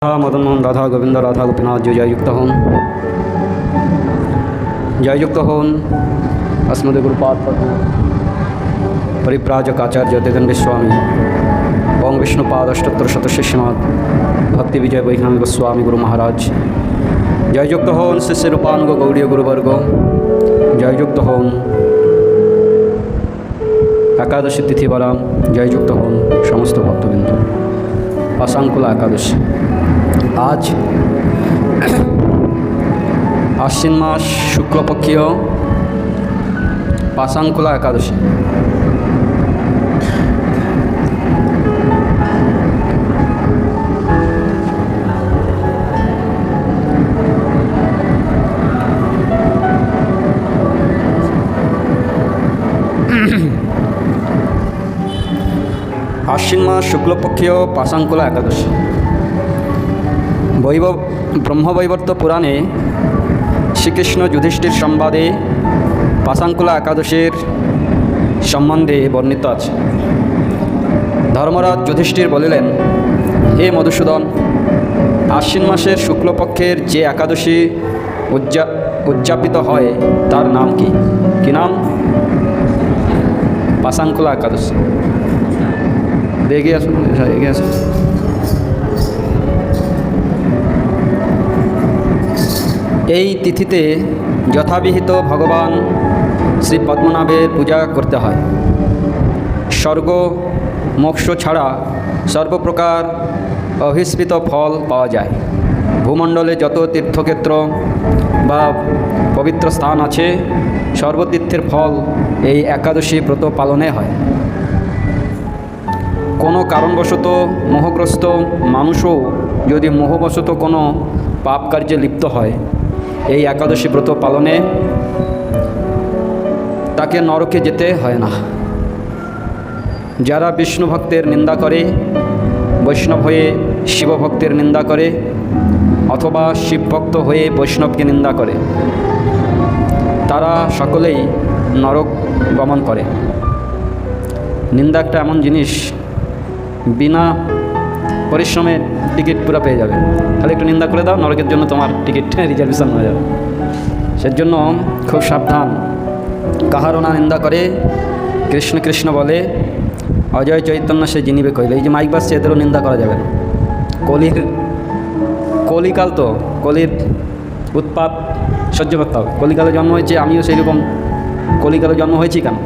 राधा मदन मोहन राधा गोविंद राधा गोपीनाथ जो जययुक्त हों अस्मदे गुरुपाद परिप्राजक आचार्य देवेंद्र स्वामी ओं विष्णुपाद अष्टोत्तर शत शिष्यनाथ भक्ति विजय वैज्ञानिक स्वामी गुरु महाराज जययुक्त हों शिष्य रूपानुग गौड़ीय गुरुवर्ग जययुक्त हों एकादशी तिथि वाला जययुक्त हों समस्त भक्तबिंद पाशांकुला एकादशी आज आश्विन मास शुक्लपक्षीय पाशांकुला एकादशी। आश्विन मास शुक्लपक्षीय पाशांकुला एकादशी ब्रह्मवैवर्त पुराणे श्रीकृष्ण युधिष्ठिर संवादे पाशांकुला एकादशीर सम्बन्धे वर्णित आछे। धर्मराज युधिष्ठिर बलिलेन, हे मधुसूदन, आश्विन मासेर शुक्लपक्षेर जे एकादशी उद्यापित हय तार नाम कि नाम? पाशांकुला एकादशी। एगिए आसुन, एगिए आसुन। এই তিথিতে যথাবিহিত ভগবান শ্রী পদ্মনাভের পূজা করতে হয়। স্বর্গ মোক্ষ ছাড়া সর্বপ্রকার অভিস্পৃত ফল পাওয়া যায়। ভূমণ্ডলে যত তীর্থক্ষেত্র বা পবিত্র স্থান আছে সর্বতীর্থের ফল এই একাদশী ব্রত পালনে হয়। কোনো কারণবশত মোহগ্রস্ত মানুষও যদি মোহবশত কোনো পাপ কার্যে লিপ্ত হয় এই একাদশী ব্রত পালনে তাকে নরকে যেতে হয় না। যারা বিষ্ণু ভক্তের নিন্দা করে, বৈষ্ণব হয়ে শিব ভক্তের নিন্দা করে অথবা শিব ভক্ত হয়ে বৈষ্ণবকে নিন্দা করে তারা সকলেই নরক গমন করে। নিন্দা একটা এমন জিনিস, বিনা পরিশ্রমে টিকিট পুরো পেয়ে যাবে। তাহলে একটু নিন্দা করে দাও, নরকের জন্য তোমার টিকিট রিজার্ভেশন হয়ে যাবে। সেজন্য খুব সাবধান। কাহারও না নিন্দা করে, কৃষ্ণ কৃষ্ণ বলে, অজয় চৈতন্য সে জিনিবে কইলে। এই যে মাইক বাজছে এদেরও নিন্দা করা যাবে না। কলিকাল তো, কলির উৎপাত সহ্য করতে হবে। কলিকালে জন্ম হয়েছে, আমিও সেইরকম কলিকালে জন্ম হয়েছি। কেন?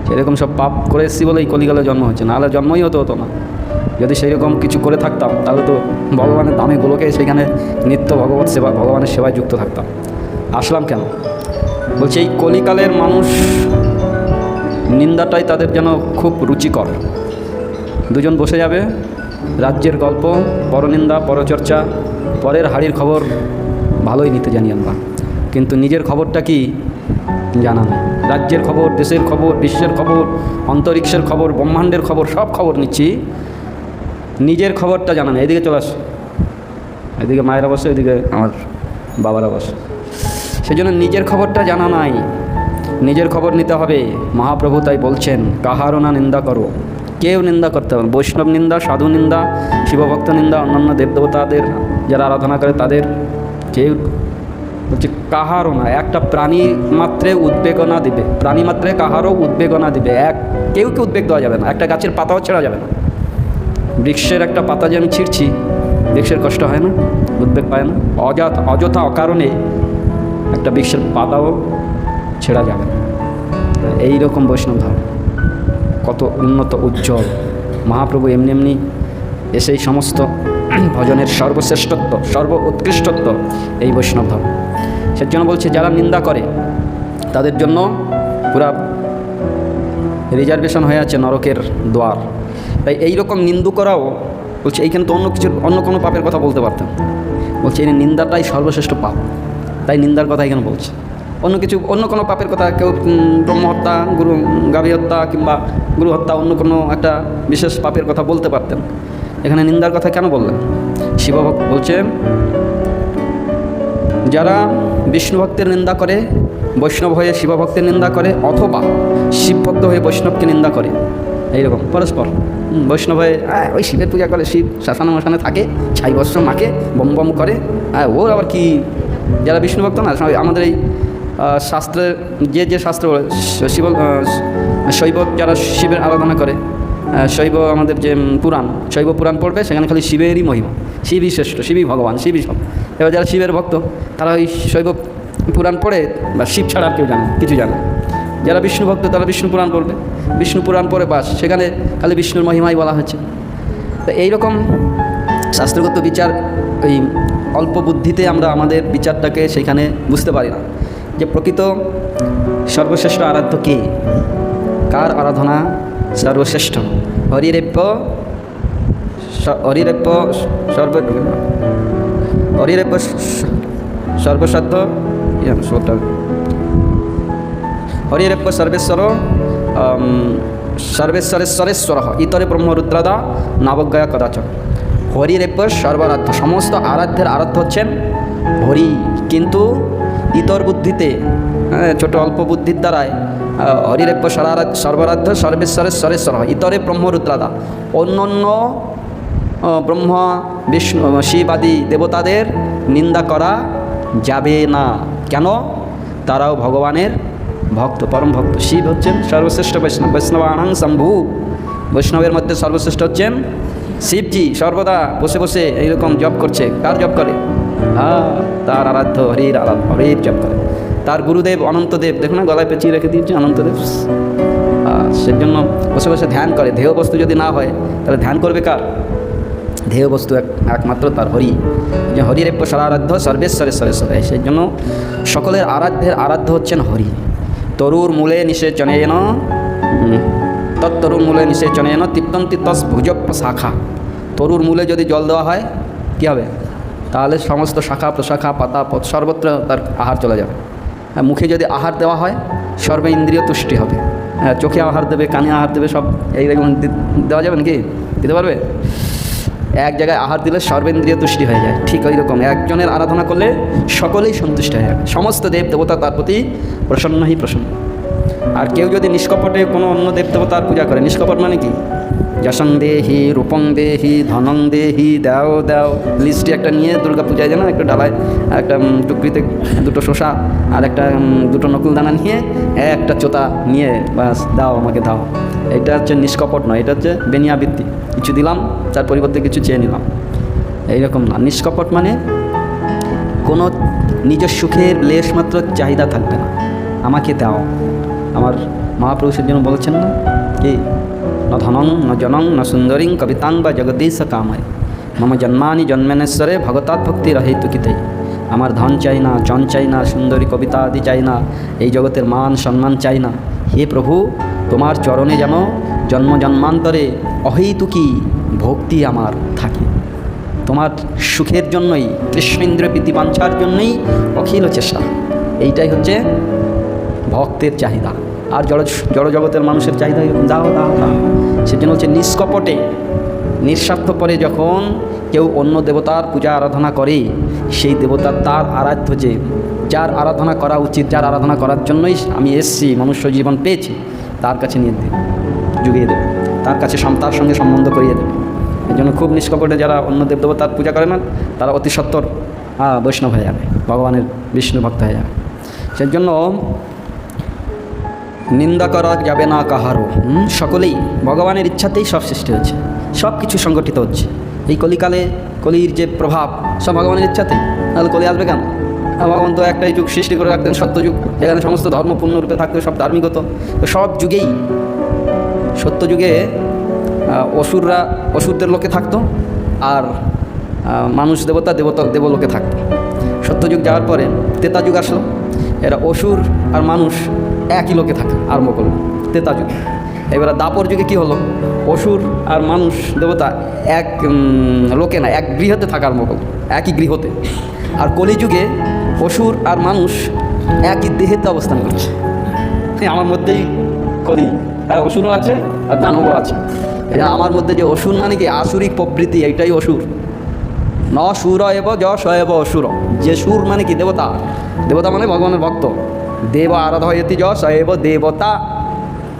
সেরকম সব পাপ করে এসেছি বলেই কলিকালে জন্ম হয়েছে, নাহলে জন্মই হতো না। যদি সেইরকম কিছু করে থাকতাম তাহলে তো ভগবানের দামে গোলকে সেখানে নিত্য ভগবত সেবা, ভগবানের সেবায় যুক্ত থাকতাম। আসলাম কেন? বলছে এই কলিকালের মানুষ নিন্দাটাই তাদের যেন খুব রুচিকর। দুজন বসে যাবে, রাজ্যের গল্প, পরনিন্দা, পরচর্চা, পরের হাড়ির খবর ভালোই নিতে জানি আমরা, কিন্তু নিজের খবরটা কি জানা নেই। রাজ্যের খবর, দেশের খবর, বিশ্বের খবর, অন্তরিক্ষের খবর, ব্রহ্মাণ্ডের খবর, সব খবর নিচ্ছি, নিজের খবরটা জানা নেই। এদিকে চলে আসো, এদিকে মায়েরা বসে, এদিকে আমার বাবারা বসে। সেই জন্য নিজের খবরটা জানা নাই, নিজের খবর নিতে হবে। মহাপ্রভু তাই বলছেন, কাহারও না নিন্দা করো। কেউ নিন্দা করতে হবে, বৈষ্ণব নিন্দা, সাধু নিন্দা, শিবভক্ত নিন্দা, অন্যান্য দেবদেবতাদের যারা আরাধনা করে তাদের কেউ বলছে কাহারও না। একটা প্রাণী মাত্রে উদ্বেগনা দিবে, প্রাণী মাত্রে কাহারও উদ্বেগনা দিবে। কেউ উদ্বেগ দেওয়া যাবে না। একটা গাছের পাতাও ছেঁড়া যাবে না। বৃক্ষের একটা পাতা যে আমি ছিঁড়ছি, বৃক্ষের কষ্ট হয় না, উদ্বেগ পায় না। অযথা অকারণে একটা বৃক্ষের পাতাও ছেঁড়া যাবে না। এইরকম বৈষ্ণব ধর্ম কত উন্নত, উজ্জ্বল। মহাপ্রভু এমনি এসেই সমস্ত ভজনের সর্বশ্রেষ্ঠত্ব, সর্ব উৎকৃষ্টত্ব এই বৈষ্ণব ধর্ম। সেজন্য বলছে যারা নিন্দা করে তাদের জন্য পুরা রিজার্ভেশন হয়ে আছে নরকের দ্বার। তাই এইরকম নিন্দু করাও বলছে, এইখানে তো অন্য কোনো পাপের কথা বলতে পারতেন। বলছে এই নিন্দাটাই সর্বশ্রেষ্ঠ পাপ, তাই নিন্দার কথা এখানে বলছে। অন্য কোনো পাপের কথা, কেউ ব্রহ্মহত্যা, গাভী হত্যা কিংবা গুরু হত্যা, অন্য কোনো একটা বিশেষ পাপের কথা বলতে পারতেন। এখানে নিন্দার কথা কেন বললেন? শিবভক্ত বলছে যারা বিষ্ণু ভক্তের নিন্দা করে, বৈষ্ণব হয়ে শিবভক্তের নিন্দা করে, অথবা শিবভক্ত হয়ে বৈষ্ণবকে নিন্দা করে, এইরকম পরস্পর বৈষ্ণব হয়ে ওই শিবের পূজা করে, শিব শ্মশানে মশানে থাকে, ছাই বস্ত্র মাকে, বম বম করে। ওর আবার কি, যারা বিষ্ণু ভক্ত না, আমাদের এই শাস্ত্রের যে শাস্ত্র শিব শৈব যারা শিবের আরাধনা করে, শৈব আমাদের যে পুরাণ, শৈব পুরাণ পড়বে, সেখানে খালি শিবেরই মহিমা, শিবই শ্রেষ্ঠ, শিবই ভগবান, শিবই সব। এবার যারা শিবের ভক্ত তারা ওই শৈব পুরাণ পড়ে বা শিব ছাড়া আর কেউ জানে, কিছু জানে। যারা বিষ্ণু ভক্ত তারা বিষ্ণু পুরাণ পড়বে, বিষ্ণু পুরাণ পড়ে বাস, সেখানে খালি বিষ্ণুর মহিমাই বলা হচ্ছে। তো এইরকম শাস্ত্রগত বিচার, ওই অল্প বুদ্ধিতে আমরা আমাদের বিচারটাকে সেখানে বুঝতে পারি না যে প্রকৃত সর্বশ্রেষ্ঠ আরাধ্য কে, কার আরাধনা সর্বশ্রেষ্ঠ। হরিরেপ্য সর্বসাধ্য হরিরেপ্য সর্বেশ্বর সর্বেশ্বরেশ্বরেশ্বর ইতরে ব্রহ্মরুদ্রাদা নবজ্ঞয়া কদাচন। হরিরেপ্য সর্বারাধ্য, সমস্ত আরাধ্যের আরাধ্য হচ্ছেন হরি, কিন্তু ইতর বুদ্ধিতে, ছোট অল্প বুদ্ধির দ্বারায় হরিরেপ্য সর্বারাধ্য সর্বেশ্বরেশ্বরেশ্বর ইতরে ব্রহ্মরুদ্রাদা, অন্য অন্য ব্রহ্ম বিষ্ণু শিব আদি দেবতাদের নিন্দা করা যাবে না। কেন? তারাও ভগবানের ভক্ত, পরম ভক্ত। শিব হচ্ছেন সর্বশ্রেষ্ঠ বৈষ্ণব, বৈষ্ণবানাং শম্ভু, বৈষ্ণবের মধ্যে সর্বশ্রেষ্ঠ হচ্ছেন শিবজি। সর্বদা বসে বসে এইরকম জপ করছে। কার জপ করে? তার আরাধ্য হরির হরির জপ করে। তার গুরুদেব অনন্তদেব, দেখুন না গলায় পেঁচিয়ে রেখে দিয়েছে অনন্তদেব, সেজন্য বসে বসে ধ্যান করে। ধ্যেয় বস্তু যদি না হয় তাহলে ধ্যান করবে কার? ধ্যেয় বস্তু একমাত্র তার হরি, যে হরিরেপ্য সরারাধ্য সর্বেশ্বরেশ্বরেশ্বরে। সেই জন্য সকলের আরাধ্যের আরাধ্য হচ্ছেন হরি। তরুর মূলে নিষেচনেন তরুর মূলে নিষেচনেন তৃপ্তন্তি তস ভুজপ্য শাখা। তরুর মূলে যদি জল দেওয়া হয় কী হবে? তাহলে সমস্ত শাখা প্রশাখা পাতা সর্বত্র তার আহার চলে যাবে। মুখে যদি আহার দেওয়া হয় সর্ব ইন্দ্রিয় তুষ্টি হবে। চোখে আহার দেবে, কানে আহার দেবে, সব এইরকম দেওয়া যাবে নাকি? দিতে পারবে? এক জায়গায় আহার দিলে সর্বেন্দ্রিয় তুষ্টি হয়ে যায়। ঠিক ওই রকম একজনের আরাধনা করলে সকলেই সন্তুষ্ট হয়ে যাবে, সমস্ত দেব দেবতা তার প্রতি প্রসন্নই প্রসন্ন। আর কেউ যদি নিষ্কপটে কোনো অন্য দেব দেবতার পূজা করে, নিষ্কপট মানে কি? যশং দেহি, রূপং দেহি, ধনং দেহি, দেও দেও লিস্টে একটা নিয়ে দুর্গা পূজায় যেন একটা ডালায় একটা টুকরিতে দুটো শসা আর একটা দুটো নকুলদানা নিয়ে একটা চোতা নিয়ে বাস দাও আমাকে দাও। এটা হচ্ছে নিষ্কপট নয়, এটা হচ্ছে বেনিয়াবৃত্তি। কিছু দিলাম তার পরিবর্তে কিছু চেয়ে নিলাম, এইরকম না। নিষ্কপট মানে কোনো নিজের সুখের লেশ মাত্র চাহিদা থাকবে না, আমাকে দাও। আমার মহাপুরুষের জন্য বলেছেন না কি? ন ধনং ন জনং ন সুন্দরীং কবিতাং বা জগদীশ কামায় মম জন্মানি জন্মেনেশ্বরে ভগবতাৎ ভক্তি রহেতুকিতেই। আমার ধন চাই না, জন চাই না, সুন্দরী কবিতা আদি চাই না, এই জগতের মান সম্মান চাই না। হে প্রভু, তোমার চরণে যেন জন্ম জন্মান্তরে অহেতুকি ভক্তি আমার থাকে। তোমার সুখের জন্যই, কৃষ্ণেন্দ্র প্রীতিবাঞ্ছার জন্যই অখিল চেষ্টা। এইটাই হচ্ছে ভক্তের চাহিদা। আর জড় জগতের মানুষের চাহিদা দাও দাও দাও। সেজন্য হচ্ছে নিষ্কপটে নিঃস্বার্থপরে যখন কেউ অন্য দেবতার পূজা আরাধনা করে, সেই দেবতার তার আরাধ্য, যে যার আরাধনা করা উচিত, যার আরাধনা করার জন্যই আমি এসেছি, মনুষ্য জীবন পেয়েছি, তার কাছে নিয়ে দেবে, জুগিয়ে দেবে, তার কাছে তার সঙ্গে সম্বন্ধ করিয়ে দেবে। এই জন্য খুব নিষ্কপটে যারা অন্য দেবতার পূজা করে না, তারা অতি সত্বর বৈষ্ণব হয়ে যাবে, ভগবানের বিষ্ণু ভক্ত হয়ে যাবে। সেই জন্য নিন্দা করা যাবে না কাহারও। সকলেই ভগবানের ইচ্ছাতেই সব সৃষ্টি হচ্ছে, সব কিছু সংগঠিত হচ্ছে। এই কলিকালে কলির যে প্রভাব সব ভগবানের ইচ্ছাতেই, তাহলে কলি আসবে কেন? ভগবান তো একটাই যুগ সৃষ্টি করে রাখতেন, সত্যযুগ, যেখানে সমস্ত ধর্ম পূর্ণরূপে থাকতো, সব ধার্মিক হতো। তো সব যুগেই সত্যযুগে অসুরদের লোকে থাকতো, আর মানুষ দেবলোকে থাকতো। সত্যযুগ যাওয়ার পরে ত্রেতা যুগ আসলো, এরা অসুর আর মানুষ একই লোকে থাকে আরম্ভ করলো, ত্রেতা যুগ। এবার দাপর যুগে কী হলো? অসুর আর মানুষ দেবতা এক লোকে না, এক গৃহতে থাকা আরম্ভ করলো, একই গৃহতে। আর কলিযুগে অসুর আর মানুষ একই দেহেতে অবস্থান করছে। আমার মধ্যেই কলি, অসুরও আছে আর দানবও আছে। এটা আমার মধ্যে যে অসুর মানে কি? আসুরিক প্রবৃত্তি, এইটাই অসুর। ন সুর এব যশ এব অসুর। যে সুর মানে কি? দেবতা। দেবতা মানে ভগবানের ভক্ত। দেব আরাধয়তি যশ এব দেবতা।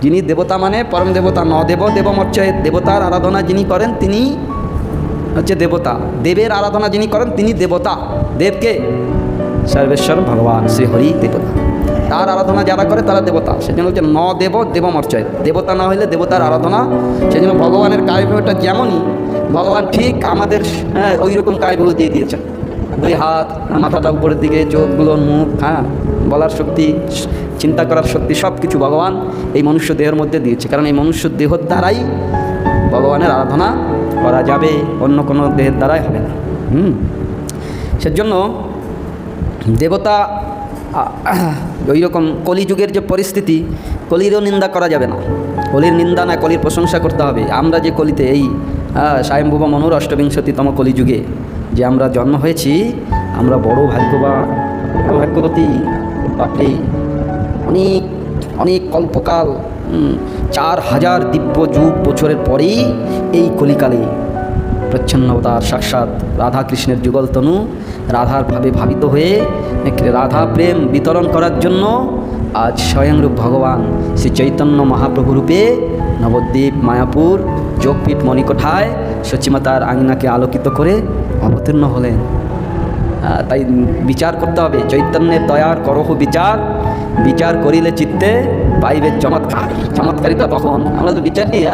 যিনি দেবতা মানে পরম দেবতা, ন দেব দেবমর্চয়, দেবতার আরাধনা যিনি করেন তিনি হচ্ছে দেবতা, দেবের আরাধনা যিনি করেন তিনি দেবতা। দেবকে সর্বেশ্বর ভগবান শ্রী হরি দেবতা, তার আরাধনা যারা করে তারা দেবতা। সেজন্য হচ্ছে ন দেব দেবমর্চয়, দেবতা না হইলে দেবতার আরাধনা। সেজন্য ভগবানের কায়ভাবটা যেমনই, ভগবান ঠিক আমাদের ওই রকম কায়ভাব দিয়ে দিয়েছেন। দুই হাত, মাথাটা উপরের দিকে, চোখগুলো, মুখ, বলার শক্তি, চিন্তা করার শক্তি, সব কিছু ভগবান এই মনুষ্য দেহের মধ্যে দিয়েছে। কারণ এই মনুষ্য দেহর দ্বারাই ভগবানের আরাধনা করা যাবে, অন্য কোনো দেহের দ্বারাই হবে না। সেজন্য দেবতা ওই রকম কলিযুগের যে পরিস্থিতি, কলিরও নিন্দা করা যাবে না। কলির নিন্দা না, কলির প্রশংসা করতে হবে। আমরা যে কলিতে এই স্বয়ম্ভুব মনুর অষ্টবিংশতিতম কলিযুগে যে আমরা জন্ম হয়েছি, আমরা বড় ভাগ্যবান, বড় ভাগ্যবতী। আপনি অনেক অনেক কল্পকাল, 4000 দিব্য যুগ বছরের পরেই এই কলিকালে প্রচ্ছন্ন অবতার সাক্ষাৎ রাধাকৃষ্ণের যুগলতনু রাধার ভাবে ভাবিত হয়ে রাধা প্রেম বিতরণ করার জন্য আজ স্বয়ংরূপ ভগবান শ্রী চৈতন্য মহাপ্রভু রূপে নবদ্বীপ মায়াপুর যোগপীঠ মণিকোঠায় সচিমাতার আঙিনাকে আলোকিত করে অবতীর্ণ হলেন। তাই বিচার করতে হবে, চৈতন্যের দয়ার করহ বিচার, বিচার করিলে চিত্তে পাইবে চমৎকার। চমৎকারিতা তখন আমরা তো বিচার নিয়ে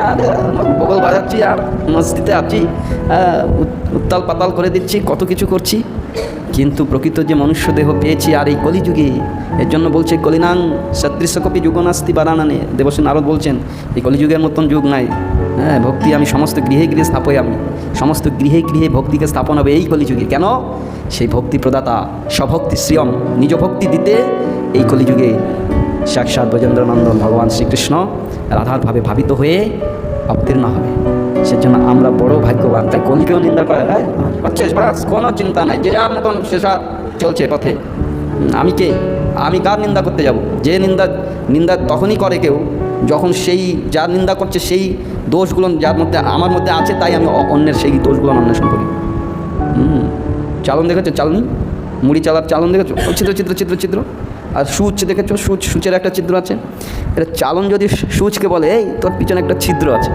বগল বাজাচ্ছি আর মসজিদে আছি, উত্তাল পাতাল করে দিচ্ছি, কত কিছু করছি, কিন্তু প্রকৃত যে মনুষ্য দেহ পেয়েছি আর এই কলিযুগে, এর জন্য বলছে কলিনাং সদৃশকপি যুগনাস্তি বারানানে। দেবশ্রী নারদ বলছেন এই কলিযুগের মতন যুগ নাই। ভক্তি আমি সমস্ত গৃহে গৃহে স্থাপই, আমি সমস্ত গৃহে গৃহে ভক্তিকে স্থাপন হবে এই কলিযুগে। কেন? সেই ভক্তি প্রদাতা স্বভক্তি শ্রিয়ম নিজ ভক্তি দিতে এই কলিযুগে সাক্ষাৎ ব্রজেন্দ্রনন্দন ভগবান শ্রীকৃষ্ণ রাধার ভাবে ভাবিত হয়ে অবতীর্ণ হবে। সেজন্য আমরা বড় ভাগ্যবান। তাই কলিকেও নিন্দা করে কোনো চিন্তা নাই, যে যার মতন শেষা চলছে পথে। আমি কে? আমি কার নিন্দা করতে যাব? যে নিন্দা তখনই করে কেউ যখন সেই যার নিন্দা করছে সেই দোষগুলো যার মধ্যে আমার মধ্যে আছে, তাই আমি অন্যের সেই দোষগুলো অন্বেষণ করি। চালন দেখেছো? চালনি মুড়ি চালার চালন দেখেছো? চিত্র চিত্র চিত্র চিত্র। আর সূচ দেখেছো? সূচের একটা ছিদ্র আছে। এটা চালন যদি সূচকে বলে এই তোর পিছনে একটা ছিদ্র আছে,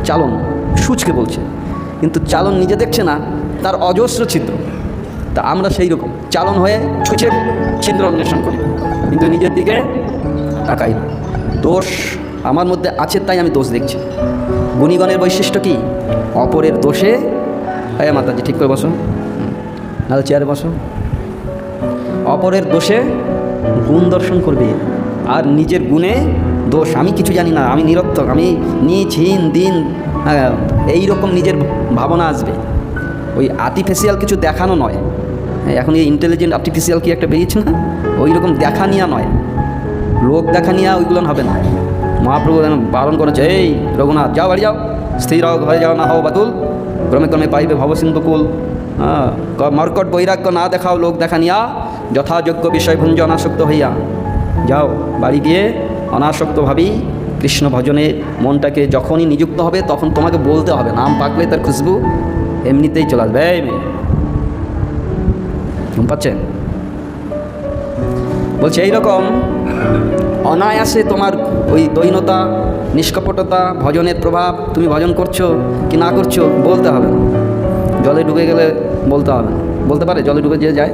চালন সূচকে বলছে, কিন্তু চালন নিজে দেখছে না তার অজস্র ছিদ্র। তা আমরা সেই রকম চালন হয়ে সূচের ছিদ্র অন্বেষণ করি, কিন্তু নিজের দিকে তাকাই না। দোষ আমার মধ্যে আছে তাই আমি দোষ দেখছি। গুণীগণের বৈশিষ্ট্য কি? অপরের দোষে, মাতাজি ঠিক করে বসো, নাহলে চেয়ারে বসো। অপরের দোষে গুণ দর্শন করবে আর নিজের গুণে দোষ। আমি কিছু জানি না, আমি নিরর্থক, আমি নীচ হীন দিন, এইরকম নিজের ভাবনা আসবে। ওই আর্টিফিশিয়াল কিছু দেখানো নয়। এখন এই ইন্টেলিজেন্ট আর্টিফিশিয়াল কি একটা বেরিয়েছে না, ওই রকম দেখা নিয়া নয়, লোক দেখা নিয়া ওইগুলো হবে না। মহাপ্রভু বারণ করেছে, এই রঘুনাথ যাও বাড়ি যাও, স্থির হয়ে যাও, না হও বাতুল, ক্রমে ক্রমে পাইবে ভবসিন্ধুকুল। মর্কট বৈরাগ্য না দেখাও লোক দেখা নিয়া, যথাযোগ্য বিষয় ভুঞ্জ অনাসক্ত হইয়া। যাও বাড়ি গিয়ে অনাসক্তভাবেই কৃষ্ণ ভজনে মনটাকে যখনই নিযুক্ত হবে তখন তোমাকে বলতে হবে, নাম পাকলে তার খুশবু এমনিতেই চলে আসবে। এই মেয়ে ঘুম পাচ্ছেন? বলছে এইরকম অনায়াসে তোমার ওই দৈনতা, নিষ্কপটতা, ভজনের প্রভাব, তুমি ভজন করছো কি না করছো বলতে হবে না। জলে ডুবে গেলে বলতে হবে না। বলতে পারে? জলে ডুবে যে যায়,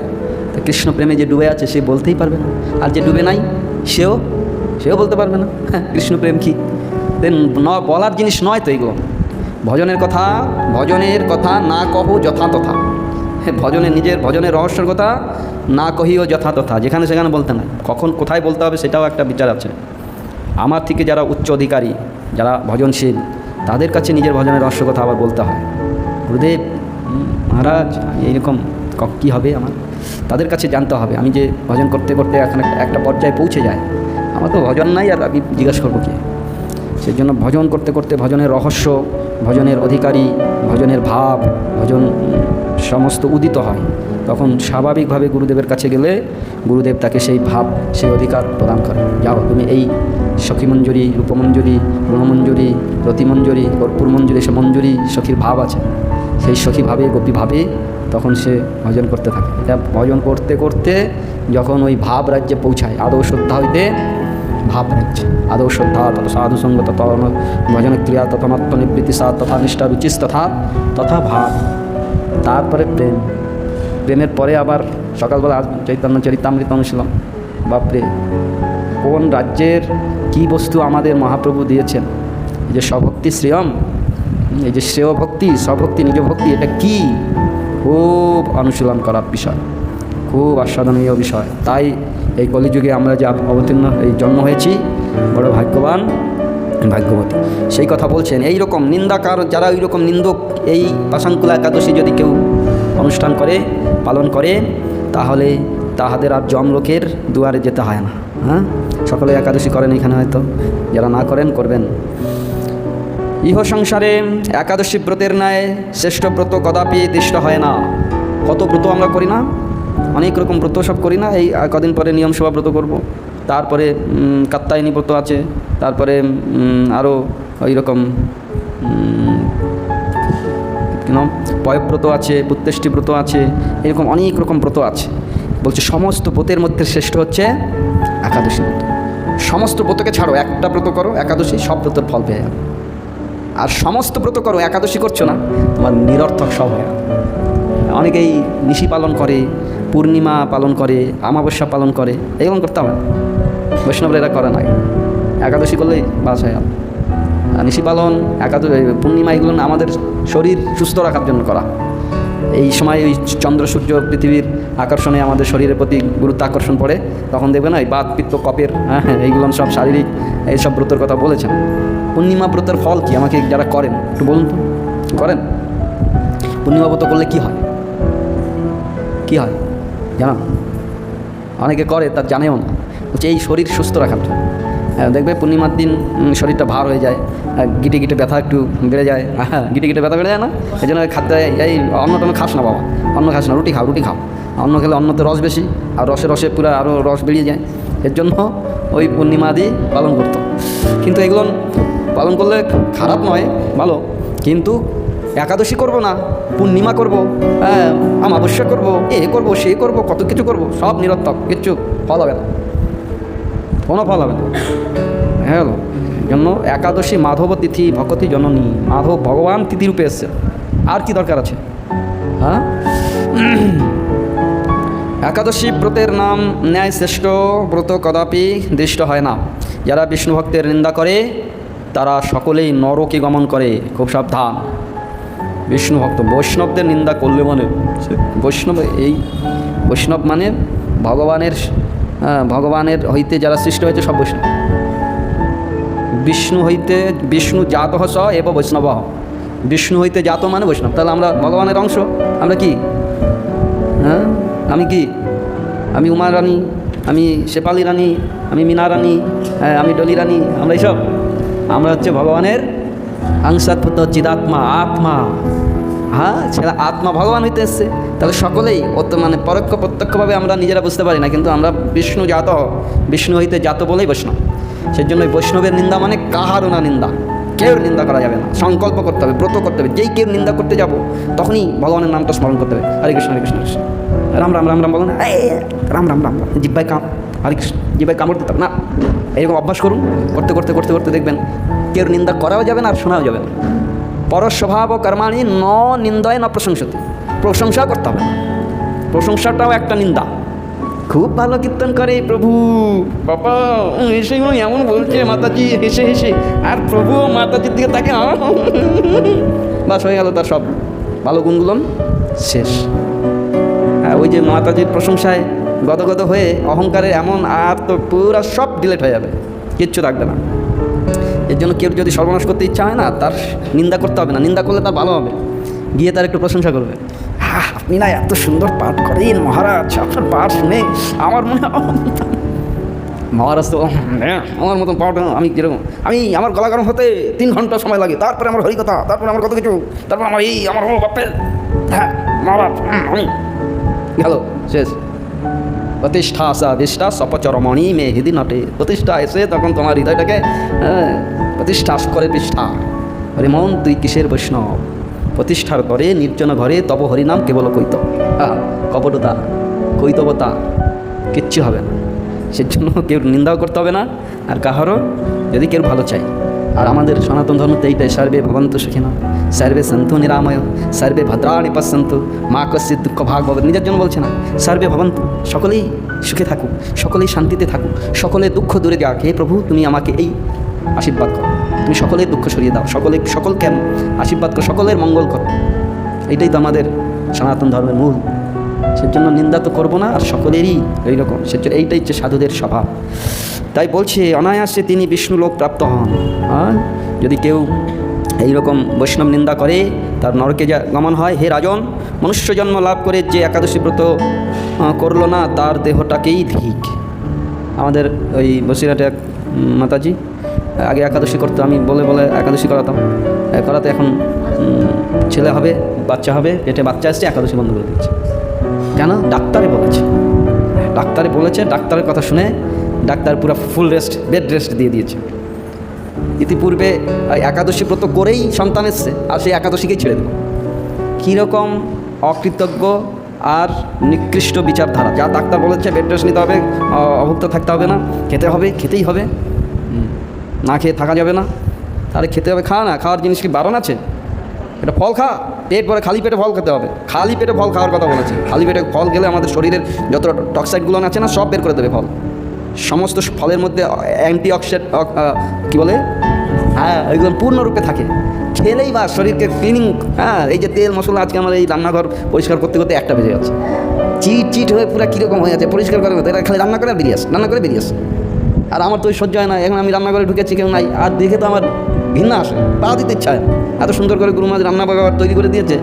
তো কৃষ্ণ প্রেমে যে ডুবে আছে সে বলতেই পারবে না, আর যে ডুবে নাই সেও বলতে পারবে না। হ্যাঁ, কৃষ্ণ প্রেম কি বলার জিনিস নয় তো এগুলো। ভজনের কথা না কহো যথা তথা। নিজের ভজনের রহস্যের কথা না কহিও যথা তথা, যেখানে সেখানে বলতে নাই। কখন কোথায় বলতে হবে সেটাও একটা বিচার আছে। আমার থেকে যারা উচ্চ অধিকারী, যারা ভজনশীল, তাদের কাছে নিজের ভজনের রহস্য কথা আবার বলতে হয়। গুরুদেব মহারাজ এইরকম কী হবে আমার, তাদের কাছে জানতে হবে। আমি যে ভজন করতে করতে এখন একটা পর্যায়ে পৌঁছে যায়, আমার তো ভজন নাই, আর আমি জিজ্ঞাসা করবো কি? সেই জন্য ভজন করতে করতে ভজনের রহস্য, ভজনের অধিকারী, ভজনের ভাব, ভজন সমস্ত উদিত হয়। তখন স্বাভাবিকভাবে গুরুদেবের কাছে গেলে গুরুদেব তাকে সেই ভাব, সেই অধিকার প্রদান করে। যাও তুমি এই সখীমঞ্জুরি, রূপমঞ্জুরি, ব্রহ্মমঞ্জুরি, রতিমঞ্জুরি, কর্পূর মঞ্জুরি, সে মঞ্জুরি সখীর ভাব আছে, সেই সখী ভাবে, গোপী ভাবে তখন সে ভজন করতে থাকে। ভজন করতে করতে যখন ওই ভাব রাজ্যে পৌঁছায়, আদৌ শ্রদ্ধা হইতে ভাব রাখছে। আদৌ শ্রদ্ধা তথা সাধুসঙ্গ তথা ভজন ক্রিয়া তথা মত্ত নিবৃত্তি সাধ তথা নিষ্ঠা রুচিস তথা তথা ভাব। তারপরে প্রেম, প্রেমের পরে আবার সকালবেলা চৈতন্য চরিতামৃত অনুশীলন। বাপরে, কোন রাজ্যের কি বস্তু আমাদের মহাপ্রভু দিয়েছেন! এই যে স্বভক্তি শ্রেয়ম, এই যে শ্রেয় ভক্তি, স্বভক্তি, নিজ ভক্তি, এটা কি খুব অনুশীলন করার বিষয়, খুব আস্বাদনীয় বিষয়। তাই এই কলিযুগে আমরা যে অবতীর্ণ এই জন্ম হয়েছি, বড় ভাগ্যবান ভাগ্যবতী। সেই কথা বলছেন। এই রকম নিন্দাকার যারা, ওই রকম নিন্দক, এই পাশাঙ্কুলা একাদশী যদি কেউ অনুষ্ঠান করে, পালন করে, তাহলে তাহাদের আর যমলোকের দুয়ারে যেতে হয় না। হ্যাঁ, সকলে একাদশী করেন এখানে, হয়তো যারা না করেন করবেন। ইহ সংসারে একাদশী ব্রতের ন্যায় শ্রেষ্ঠ ব্রত কদাপি দৃষ্ট হয় না। কত ব্রত আমরা করি না, অনেক রকম ব্রত সব করি না। এই কদিন পরে নিয়ম সভা ব্রত করব, তারপরে কাত্যায়নী ব্রত আছে, তারপরে আরও ওই রকম পয়ব্রত আছে, পুত্তেষ্টি ব্রত আছে, এরকম অনেক রকম ব্রত আছে। বলছে সমস্ত ব্রতের মধ্যে শ্রেষ্ঠ হচ্ছে একাদশী ব্রত। সমস্ত ব্রতকে ছাড়ো, একটা ব্রত করো একাদশী, সব ব্রতের ফল পেয়ে যাবে। আর সমস্ত ব্রত করো, একাদশী করছো না, তোমার নিরর্থক সব হয়। অনেকেই নিশি পালন করে, পূর্ণিমা পালন করে, অমাবস্যা পালন করে, এগুলো করতে হবে। বৈষ্ণবরা এরা করে নাই। একাদশী করলেই বাস হয়ে গেল। নিশি পালন, একাদশী, পূর্ণিমা, এগুলো আমাদের শরীর সুস্থ রাখার জন্য করা। এই সময় ওই চন্দ্র সূর্য পৃথিবীর আকর্ষণে আমাদের শরীরের প্রতি গুরুত্ব আকর্ষণ পড়ে, তখন দেখবেন ওই বাত পিত্ত কপের, এইগুলো সব শারীরিক এইসব ব্রতের কথা বলেছেন। পূর্ণিমা ব্রতের ফল কি আমাকে যারা করেন একটু বলুন তো, করেন? পূর্ণিমা ব্রত করলে কি হয়, কি হয় জানো? অনেকে করে, তার জানেও না। বলছে এই শরীর সুস্থ রাখার জন্য। দেখবে পূর্ণিমার দিন শরীরটা ভার হয়ে যায়, গিটে গিটে ব্যথা একটু বেড়ে যায়। হ্যাঁ, গিটে গিটে ব্যথা বেড়ে যায় না? এই জন্য খাদ্য, এই অন্ন টন্ন খাস না বাবা, অন্ন খাস না, রুটি খাও, রুটি খাও। অন্ন খেলে অন্নতে রস বেশি, আর রসে রসে পুরো আরও রস বেরিয়ে যায়। এর জন্য ওই পূর্ণিমা দিয়ে পালন করতো। কিন্তু এগুলো পালন করলে খারাপ নয়, ভালো। কিন্তু একাদশী করবো না, পূর্ণিমা করবো, হ্যাঁ, অমাবস্যা করবো, এ করবো, সে করবো, কত কিছু করবো, সব নিরর্থক, কিচ্ছু ফল হবে না, কোনো ফল হবে না। হ্যাঁ, জন্য একাদশী মাধব তিথি ভকতি জননী, মাধব ভগবান তিথিরূপে এসছে। আর কি দরকার আছে? হ্যাঁ, একাদশী ব্রতের নাম ন্যায় শ্রেষ্ঠ ব্রত কদাপি দৃষ্ট হয় না। যারা বিষ্ণু ভক্তের নিন্দা করে তারা সকলেই নরকে গমন করে। খুব সাবধান। বিষ্ণু ভক্ত বৈষ্ণবদের নিন্দা করলে মানে বৈষ্ণব, এই বৈষ্ণব মানে ভগবানের হইতে যারা সৃষ্টি হয়েছে সব বৈষ্ণব। বিষ্ণু হইতে বিষ্ণু জাত স এব বৈষ্ণব। বিষ্ণু হইতে জাত মানে বৈষ্ণব। তাহলে আমরা ভগবানের অংশ। আমরা কি? হ্যাঁ, আমি কি? আমি উমা রানী, আমি শেফালি রানী, আমি মীনা রানী, আমি ডলি রানী, আমরা এইসব। আমরা হচ্ছে ভগবানের অংশাৎভূত চিদাত্মা, আত্মা। হ্যাঁ, সেটা আত্মা ভগবান হইতে এসছে। তাহলে সকলেই মানে পরোক্ষ প্রত্যক্ষভাবে আমরা নিজেরা বুঝতে পারি না, কিন্তু আমরা বিষ্ণু জাত, বিষ্ণু হইতে জাত বলেই বৈষ্ণব। সেই জন্য বৈষ্ণবের নিন্দা মানে কাহারও না নিন্দা, কেউ নিন্দা করা যাবে না। সংকল্প করতে হবে, ব্রত করতে হবে। যেই কেউ নিন্দা করতে যাব তখনই ভগবানের নামটা স্মরণ করতে হবে। হরে কৃষ্ণ, হরে কৃষ্ণ, কৃষ্ণ রাম রাম, রাম রাম বলো না, রাম রাম রাম, জিব্বাই হরে কৃষ্ণ, জিব্বাই কামড় দিতে হবে না। এরকম অভ্যাস করুন। করতে করতে করতে করতে দেখবেন কেউ নিন্দা করাও যাবে না আর শোনাও যাবে না। পরস্বভাব কর্মাণি ন নিন্দায় ন প্রশংসতি। প্রশংসা করতে হবে না, প্রশংসাটাও একটা নিন্দা। খুব ভালো কীর্তন করে প্রভু, বাবা এসে এমন বলছে মাতাজি হেসে হেসে, আর প্রভু মাতাজির দিকে তাকে বাস হয়ে গেল, তার সব ভালো গুণগুলো শেষ। ওই যে মাতাজির প্রশংসায় গদগদ হয়ে অহংকারে এমন, আর তো পুরো সব ডিলেট হয়ে যাবে, কিচ্ছু থাকবে না। এর জন্য কেউ যদি সর্বনাশ করতে ইচ্ছা হয় না, তার নিন্দা করতে হবে না। নিন্দা করলে তার ভালো হবে, গিয়ে তার একটু প্রশংসা করবে। আপনি না এত সুন্দর পাঠ করেন মহারাজ, আপনার পাঠ শুনে আমার মনে হয় মহারাজ তো আমার মতন পাঠ, আমি যেরকম, আমি আমার গলা গরম হতে 3 ঘন্টা সময় লাগে, তারপরে আমার হরিকথা, তারপরে আমার কত কিছু, তারপর আমার এই আমার বাপের, হ্যাঁ মহারাজ আমি গেল শেষ। প্রতিষ্ঠা সাধিষ্ঠা সপচরমণি মে হৃদি নটে। প্রতিষ্ঠা এসে তখন তোমার হৃদয়টাকে প্রতিষ্ঠা করে পৃষ্ঠা। হরে মন তুই কিসের বৈষ্ণব? প্রতিষ্ঠার করে নির্জন ঘরে তব হরিনাম কেবল কৈতব। কপটতা, কৈতবতা কিচ্ছু হবে না। সেজন্য কেউ নিন্দাও করতে হবে না, আর কাহারও যদি কেউ ভালো চায়। আর আমাদের সনাতন ধর্মতে এইটাই, সর্বে ভবন্তু সুখিনঃ, সর্বে সন্তু নিরাময়, সর্বে ভদ্রাণি পশ্যন্তু, মা কশ্চিৎ দুঃখ ভাগ ভবেৎ। নিজের জন্য বলছে না, সর্বে ভবন্তু, সকলেই সুখে থাকুক, সকলেই শান্তিতে থাকুক, সকলের দুঃখ দূরে যাক। হে প্রভু, তুমি আমাকে এই আশীর্বাদ করো, তুমি সকলের দুঃখ সরিয়ে দাও, সকলকে আশীর্বাদ করো, সকলের মঙ্গল করো। এইটাই তো আমাদের সনাতন ধর্মের মূল। সেজন্য নিন্দা তো করবো না, আর সকলেরই এইরকম, সেজন্য এইটাই হচ্ছে সাধুদের স্বভাব। তাই বলছে অনায়াসে তিনি বিষ্ণুলোক প্রাপ্ত হন। আর যদি কেউ এইরকম বৈষ্ণব নিন্দা করে তার নরকে গমন হয়। হে রাজন, মনুষ্য জন্ম লাভ করে যে একাদশী ব্রত করলো না, তার দেহটাকেই ধিক। আমাদের ওই বসিরহাটে এক মাতাজি আগে একাদশী করতো, আমি বলে বলে একাদশী করাতে এখন ছেলে হবে, বাচ্চা হবে, পেটে বাচ্চা আসছে, একাদশী বন্ধ করে দিচ্ছে। কেন? ডাক্তারে বলেছে, ডাক্তারের কথা শুনে ডাক্তার পুরো ফুল রেস্ট, বেড রেস্ট দিয়ে দিয়েছে। ইতিপূর্বে একাদশী ব্রত করেই সন্তান এসছে, আর সেই একাদশীকেই ছেড়ে দেব। কীরকম অকৃতজ্ঞ আর নিকৃষ্ট বিচারধারা! যা ডাক্তার বলেছে বেড রেস্ট নিতে হবে, অভুক্ত থাকতে হবে না, খেতেই হবে, না খেয়ে থাকা যাবে না, তাহলে খেতে হবে। না খাওয়ার জিনিস কি বারণ আছে? এটা ফল খা, পেট ভরে, খালি পেটে ফল খেতে হবে। খালি পেটে ফল খাওয়ার কথা বলেছে। খালি পেটে ফল খেলে আমাদের শরীরের যত টক্সাইডগুলো আছে না, সব বের করে দেবে ফল। সমস্ত ফলের মধ্যে অ্যান্টিঅক্সিডেন্ট কী বলে, হ্যাঁ, ওইগুলো পূর্ণরূপে থাকে। খেলেই বা শরীরকে ক্লিনিং, হ্যাঁ, এই যে তেল মশলা, আজকে আমার এই রান্নাঘর পরিষ্কার করতে করতে 1টা বেজে যাচ্ছে, চিট হয়ে পুরো কীরকম হয়ে যাচ্ছে, পরিষ্কার করে এটা খালি রান্না করে বেরিয়ে আসে। আর আমার তো ওই সহ্য হয় না, এখন আমি রান্নাঘরে ঢুকেছি, কেউ নাই, আর দেখে তো আমার ঘৃণা আসে, পা দিতে ইচ্ছা হয়। এত সুন্দর করে গুরু মাঝ রান্না তৈরি করে দিয়েছে,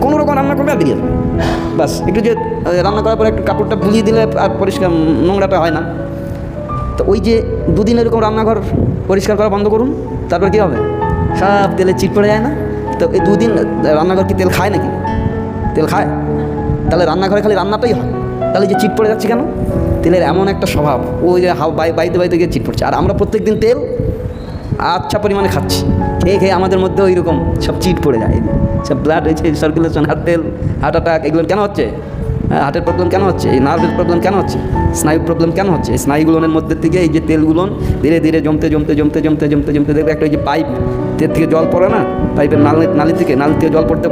কোনো রকম রান্না করবে আর বেরিয়ে বাস। একটু যে রান্না করার পরে একটু কাপড়টা বুলিয়ে দিলে আর পরিষ্কার নোংরাটা হয় না। তো ওই যে 2 দিন এরকম রান্নাঘর পরিষ্কার করা বন্ধ করুন, তারপর কী হবে? সব তেলে চিট পড়ে যায় না? তো এই 2 দিন রান্নাঘর কি তেল খায় নাকি? তেল খায়? তাহলে রান্নাঘরে খালি রান্নাটাই হয়, তাহলে যে চিট পড়ে যাচ্ছে কেন? তেলের এমন একটা স্বভাব, ওই যে বাইতে গিয়ে চিট পড়ছে। আর আমরা প্রত্যেক দিন তেল আচ্ছা পরিমাণে খাচ্ছি, খেয়ে আমাদের মধ্যে ওই রকম সব চিট পড়ে যায়, সব ব্লাড হয়েছে, সার্কুলেশন, হার্ট অ্যাটাক, এগুলো কেন হচ্ছে? হার্টের প্রবলেম কেন হচ্ছে? এই নার্ভের প্রবলেম কেন হচ্ছে? স্নায়ুর প্রবলেম কেন হচ্ছে? এই স্নায়ুগুলোর মধ্যে থেকে এই যে তেলগুলো ধীরে ধীরে জমতে দেখবে একটা ওই যে পাইপ থেকে জল পড়ে না, পাইপের নালি থেকে জল পড়তে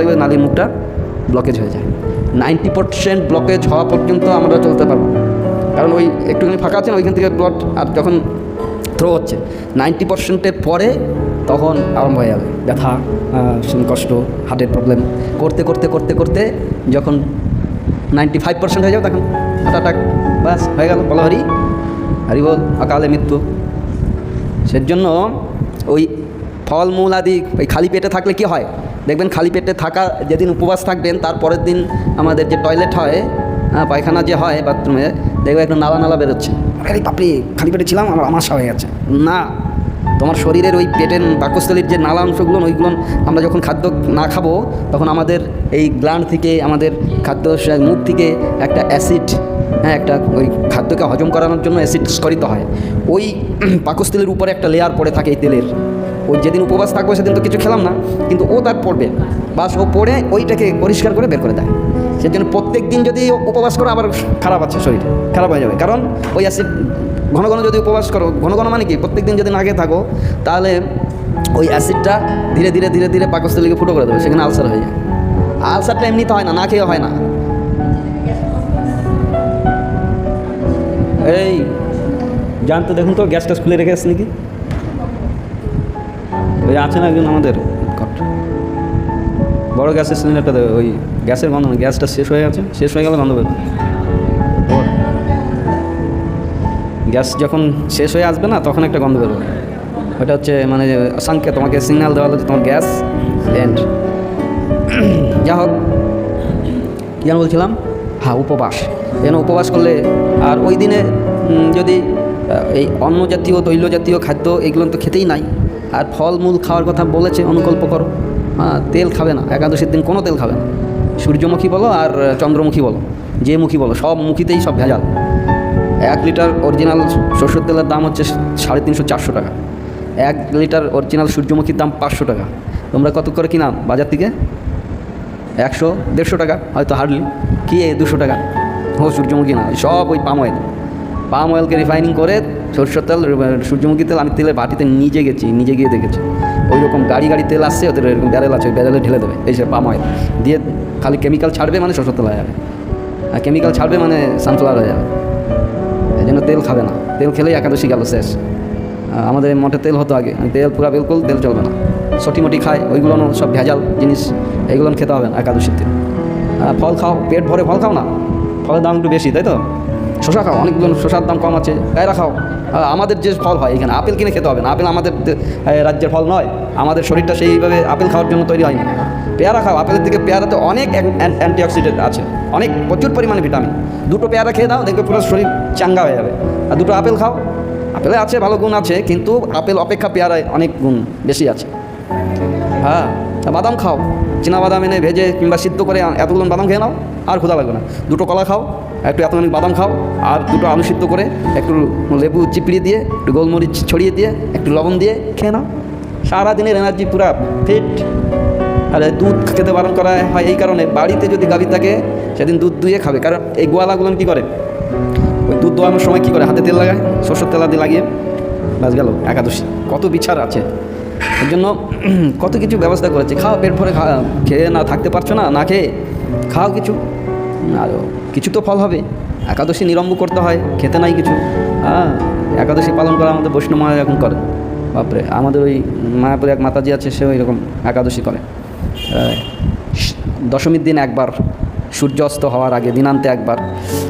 দেখবে নালির মুখটা ব্লকেজ হয়ে যায়। 90% ব্লকেজ হওয়া পর্যন্ত আমরা চলতে পারবো, কারণ ওই একটুখানি ফাঁকা আছে না, ওইখান থেকে ব্লড আর যখন থ্রো হচ্ছে 90%-এর পরে তখন আরম্ভ হয়ে যাবে ব্যথা, কষ্ট, হার্টের প্রবলেম করতে যখন 95% হয়ে যাবে, তখন হার্ট অ্যাটাক, বাস হয়ে গেল। বলো হরি বল, অকালে মৃত্যু। সেজন্য ওই ফল মূল আদি ওই খালি পেটে থাকলে কি হয় দেখবেন, খালি পেটে থাকা যেদিন উপবাস থাকবেন, তার পরের দিন আমাদের যে টয়লেট হয়, পায়খানা যে হয় বাথরুমে, দেখবে একটু নালা বেরোচ্ছে। আরে বাপরে, খালি পেটে ছিলাম, আমার আমাশা হয়ে গেছে। না, তোমার শরীরের ওই পেটের বাকস্থলীর যে নালা অংশগুলো, ওইগুলো আমরা যখন খাদ্য না খাবো, তখন আমাদের এই গ্ল্যান্ড থেকে, আমাদের খাদ্য মুখ থেকে একটা অ্যাসিড, একটা ওই খাদ্যকে হজম করানোর জন্য অ্যাসিড স্খলিত হয়। ওই পাকস্থলীর উপরে একটা লেয়ার পড়ে থাকে এই তেলের। ওই যেদিন উপবাস থাকবো সেদিন তো কিছু খেলাম না, কিন্তু ও তার পড়বে, বাস ও পড়ে ওইটাকে পরিষ্কার করে বের করে দেয়। সেজন্য প্রত্যেক দিন যদি উপবাস করো, আবার খারাপ আছে, শরীর খারাপ হয়ে যাবে। কারণ ওই অ্যাসিড ঘন যদি উপবাস করো, ঘন মানে কি, প্রত্যেক দিন যদি না খেয়ে থাকো, তাহলে ওই অ্যাসিডটা ধীরে ধীরে পাকস্থলীকে ফুটো করে দেবে, সেখানে আলসার হয়ে যায়। আলসারটা এমনিতে হয় না খেয়ে হয় না। এই জানতো, দেখুন তো গ্যাসটা খুলে রেখে আসছে নাকি? ওই আছে না একজন আমাদের বড় গ্যাসের সিলিন্ডারটা দেবে, ওই গ্যাসের গন্ধ না, গ্যাসটা শেষ হয়ে গেলে গন্ধ বেরোবে। গ্যাস যখন শেষ হয়ে আসবে না, তখন একটা গন্ধ বেরোবে। ওটা হচ্ছে মানে সংকেত, তোমাকে সিগন্যাল দেওয়া হলো যে তোমার গ্যাস এন্ড। যা হোক, কী আমি বলছিলাম, হ্যাঁ, উপবাস। উপবাস করলে, আর ওই দিনে যদি এই অন্ন জাতীয়, তৈল জাতীয় খাদ্য এগুলো তো খেতেই নাই, আর ফল মূল খাওয়ার কথা বলেছে, অনুকল্প করো। হ্যাঁ, তেল খাবে না, একাদশীর দিন কোনো তেল খাবে না। সূর্যমুখী বলো আর চন্দ্রমুখী বলো, যে মুখী বলো, সব মুখীতেই সব ভেজাল। 1 লিটার অরিজিনাল সরষের তেলের দাম হচ্ছে 350-400 টাকা। 1 লিটার অরিজিনাল সূর্যমুখীর দাম 500 টাকা। তোমরা কত করে কিনা বাজার থেকে? 100-150 টাকা হয়তো, হার্ডলি। কি 200 টাকা? সূর্যমুখী না, সব ওই পাম অয়েল। পাম অয়েলকে রিফাইনিং করে সরষের তেল, সূর্যমুখী তেল, আমি তেলের ভাটিতে নিজে গেছি, নিজে গিয়ে দেখেছি। ওই রকম গাড়ি গাড়ি তেল আসছে, ওদের এরকম ব্যারেল আছে, ওই ব্যারেলে ঢেলে দেবে এই সে পাম অয়েল দিয়ে, খালি কেমিক্যাল ছাড়বে মানে সরষের তেল হয়ে যাবে, আর কেমিক্যাল ছাড়বে মানে সানফ্লাওয়ার হয়ে যাবে। এই জন্য তেল খাবে না, তেল খেলেই একাদশী গেল শেষ। আমাদের মঠে তেল হতো আগে, তেল পুরা বিলকুল তেল চলবে না, সটি মটি খায়, ওইগুলো সব ভেজাল জিনিস, এইগুলো খেতে হবে না একাদশীতে। ফল খাও, পেট ভরে ফল খাও না, ফলের দাম একটু বেশি, তাই তো? শশা খাও, অনেকগুলো শশার দাম কম আছে, গায়রা খাও। আমাদের যে ফল হয় এখানে, আপেল কিনে খেতে হবে না, আপেল আমাদের রাজ্যের ফল নয়, আমাদের শরীরটা সেইভাবে আপেল খাওয়ার জন্য তৈরি হয়নি। পেয়ারা খাও, আপেলের থেকে পেয়ারাতে অনেক অ্যান্টিঅক্সিডেন্ট আছে, অনেক প্রচুর পরিমাণে ভিটামিন। দুটো পেয়ারা খেয়ে দাও, দেখবে পুরো শরীর চাঙ্গা হয়ে যাবে। আর দুটো আপেল খাও, আপেলে আছে ভালো গুণ আছে, কিন্তু আপেল অপেক্ষা পেয়ারায় অনেক গুণ বেশি আছে। হ্যাঁ, বাদাম খাও, চীনা বাদাম এনে ভেজে কিংবা সিদ্ধ করে এতগুলো বাদাম খেয়ে নাও, আর ক্ষুধা লাগবে না। দুটো কলা খাও, একটু এতগুলো বাদাম খাও, আর দুটো আলু সিদ্ধ করে একটু লেবু চিপড়িয়ে দিয়ে, একটু গোলমরিচ ছড়িয়ে দিয়ে, একটু লবণ দিয়ে খেয়ে নাও, সারাদিনের এনার্জি পুরা ফিট। আর দুধ খেতে বারণ করা হয় এই কারণে, বাড়িতে যদি গাভী থাকে সেদিন দুধ দুইয়ে খাবে, কারণ এই গোয়ালাগুলো কী করে, ওই দুধ দোয়ানোর সময় কী করে, হাতে তেল লাগায়, সরষের তেল দিয়ে লাগিয়ে বাস গেল একাদশী। কত বিচার আছে, এর জন্য কত কিছু ব্যবস্থা করেছে। খাও, পেট ভরে খেয়ে না থাকতে পারছো না, না খেয়ে খাও কিছু, আর কিছু তো ফল হবে। একাদশী নিরম্ব করতে হয়, খেতে নাই কিছু। হ্যাঁ, একাদশী পালন করা আমাদের বৈষ্ণব মহারাজ এখন করে। বাপরে, আমাদের ওই মায়াপুরে এক মাতাজি আছে, সে ওই রকম একাদশী করে। দশমীর দিন একবার, সূর্য অস্ত হওয়ার আগে দিনান্তে একবার,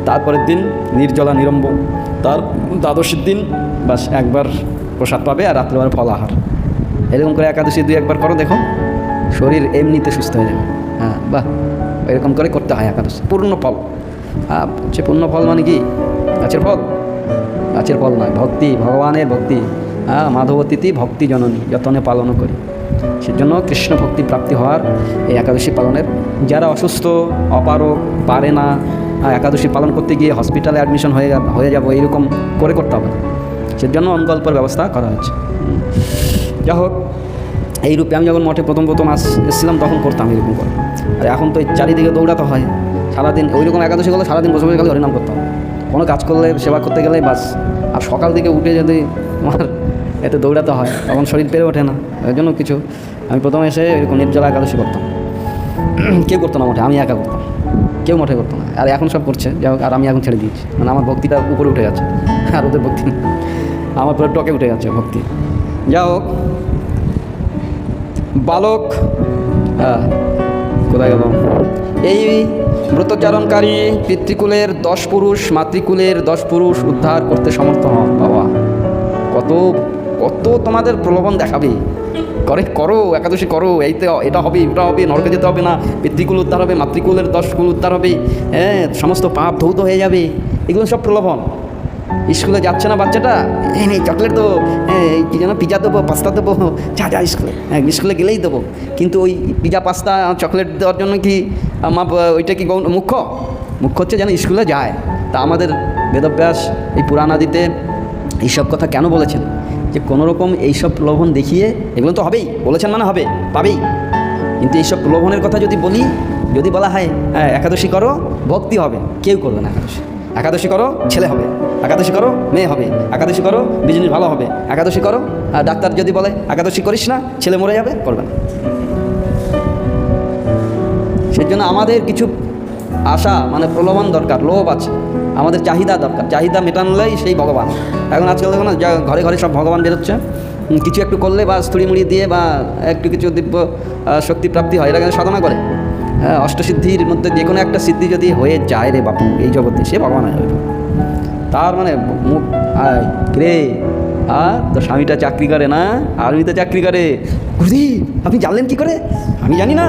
তারপরের দিন নির্জলা নিরম্ব, তার দ্বাদশীর দিন বাস একবার প্রসাদ পাবে, আর রাত্রেবার ফল আহার। এরকম করে একাদশী দুই একবার করো, দেখো শরীর এমনিতে সুস্থ হয়ে যাবে। হ্যাঁ, বাহ, এরকম করে করতে হয় একাদশী। পূর্ণ ফল, হচ্ছে পূর্ণ ফল মানে কি, গাছের ফল, গাছের ফল নয়, ভক্তি, ভগবানের ভক্তি। হ্যাঁ, মাধবতীতি ভক্তি জননী যতনে পালন করি। সেজন্য কৃষ্ণ ভক্তি প্রাপ্তি হওয়ার এই একাদশী পালনের, যারা অসুস্থ, অপারক, পারে না একাদশী পালন করতে গিয়ে হসপিটালে অ্যাডমিশন হয়ে যাবো, এইরকম করে করতে হবে না। সেজন্য অঙ্কল্পের ব্যবস্থা করা হয়েছে। যা হোক, এই রূপে আমি যখন মঠে প্রথম এসেছিলাম তখন করতাম এরকম করে। আর এখন তো চারিদিকে দৌড়াতে হয় সারাদিন, ওইরকম একাদশী করলে সারাদিন বসে বসে গেলে হরিনাম করতাম, কোনো কাজ করলে সেবা করতে গেলে বাস। আর সকাল দিকে উঠে যদি আমার এতে দৌড়াতে হয় তখন শরীর পেরে ওঠে না, ওই জন্য কিছু আমি প্রথমে এসে এরকম নির্জলা একাদশী করতাম। কেউ করতো না মঠে, আমি একা করতাম, কেউ মঠে করতো না। আর এখন সব করছে, যাই হোক, আর আমি এখন ছেড়ে দিয়েছি, মানে আমার ভক্তিটা উপরে উঠে গেছে, আর ওদের ভক্তি আমার পুরো টকে উঠে গেছে ভক্তি। যা হোক, বালক কোথায় গেল, এই ব্রতচারণকারী পিতৃকুলের 10 পুরুষ, মাতৃকুলের 10 পুরুষ উদ্ধার করতে সমর্থ হন। বাবা, কত কত তোমাদের প্রলোভন দেখাবে, করো একাদশী করো, এইতে এটা হবে, ওটা হবে, নরকে যেতে হবে না, পিতৃকুল উদ্ধার হবে, মাতৃকুলের 10 কুল উদ্ধার হবে, হ্যাঁ, সমস্ত পাপ ধৌত হয়ে যাবে, এগুলো সব প্রলোভন। স্কুলে যাচ্ছে না বাচ্চাটা, এই চকলেট দেবো, কী যেন পিজা দেবো, পাস্তা দেবো, যা স্কুলে, হ্যাঁ স্কুলে গেলেই দেবো। কিন্তু ওই পিজা, পাস্তা, চকলেট দেওয়ার জন্য কি ওইটা কি মুখ্য হচ্ছে যেন স্কুলে যায়। তা আমাদের বেদব্যাস এই পুরাণাদিতে এইসব কথা কেন বলেছেন, যে কোনোরকম এইসব প্রলোভন দেখিয়ে, এগুলো তো হবেই, বলেছেন মানে হবে, পাবেই। কিন্তু এইসব প্রলোভনের কথা যদি বলি, যদি বলা হয় হ্যাঁ একাদশী করো, ভক্তি হবে, কেউ করবে না একাদশী। একাদশী করো, ছেলে হবে, একাদশী করো, মেয়ে হবে, একাদশী করো, বিজনেস ভালো হবে, একাদশী করো, আর ডাক্তার যদি বলে একাদশী করিস না, ছেলে মরে যাবে, করবে না। সেই জন্য আমাদের কিছু আশা, মানে প্রলোভন দরকার, লোভ আছে, আমাদের চাহিদা দরকার, চাহিদা মেটানলেই সেই ভগবান। এখন আজকাল দেখো না, যা ঘরে ঘরে সব ভগবান বেরোচ্ছে, কিছু একটু করলে বা স্থুড়িমুড়ি দিয়ে বা একটু কিছু দিব্য শক্তি প্রাপ্তি হয়, এরা কিন্তু সাধনা করে। হ্যাঁ, অষ্টসিদ্ধির মধ্যে যে কোনো একটা সিদ্ধি যদি হয়ে যায় রে বাপু এই জগতে, সে ভগবান হয়ে যাবে। তার মানে মুখ রে, তো স্বামীটা চাকরি করে না, আর্মিতে চাকরি করে। গুরুদেব আপনি জানলেন কী করে? আমি জানি না,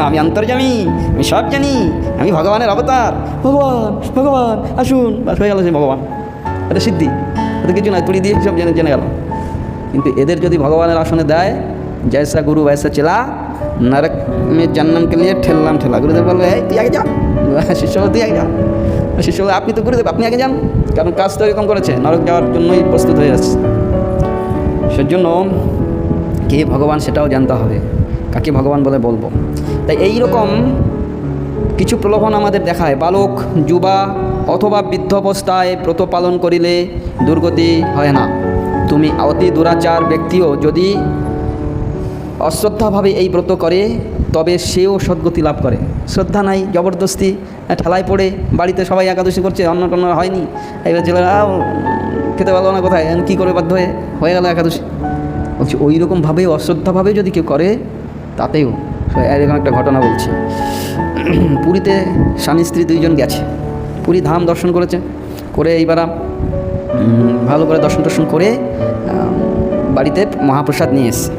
আমি অন্তর্যামী, আমি সব জানি, আমি ভগবানের অবতার, ভগবান আসুন, বাস হয়ে গেল সে ভগবান। এটা সিদ্ধি, এটা কিছু নয়, তুলি দিয়ে সব জেনে গেল। কিন্তু এদের যদি ভগবানের আসনে দেয়, জয়সা গুরু বয়সা চেলা, নরক মে জন্ম কে লিয়ে ঠেলা। গুরুদেব বলবে এই তুই আগে যা, শিষ্য তুই আগে যা, শিষ্য বলে আপনি তো গুরুদেব, আপনি আগে যান, কারণ কাজ তো এরকম করেছে, নরক যাওয়ার জন্যই প্রস্তুত হয়ে যাচ্ছে। সেজন্য কে ভগবান সেটাও জানতে হবে, কাকে ভগবান বলে বলবো। তাই এই রকম কিছু প্রলোভন আমাদের দেখায়, বালক যুবা অথবা বৃদ্ধ অবস্থায় ব্রত পালন করিলে দুর্গতি হয় না। তুমি অতি দুরাচার ব্যক্তিও যদি অশ্রদ্ধাভাবে এই ব্রত করে তবে সেও সদ্গতি লাভ করে। শ্রদ্ধা নাই, জবরদস্তি ঠেলায় পড়ে, বাড়িতে সবাই একাদশী করছে, অন্য টন্য হয়নি, এবার ছেলেরা খেতে পারলো না, কোথায় কী করে বাধ্য হয়ে গেল একাদশী। বলছি ওই রকমভাবে অশ্রদ্ধাভাবে যদি কেউ করে তাতেও এরকম একটা ঘটনা বলছি। পুরীতে স্বামী স্ত্রী দুইজন গেছে, পুরী ধাম দর্শন করেছে, করে এইবার ভালো করে দর্শন টর্শন করে বাড়িতে মহাপ্রসাদ নিয়ে এসছে।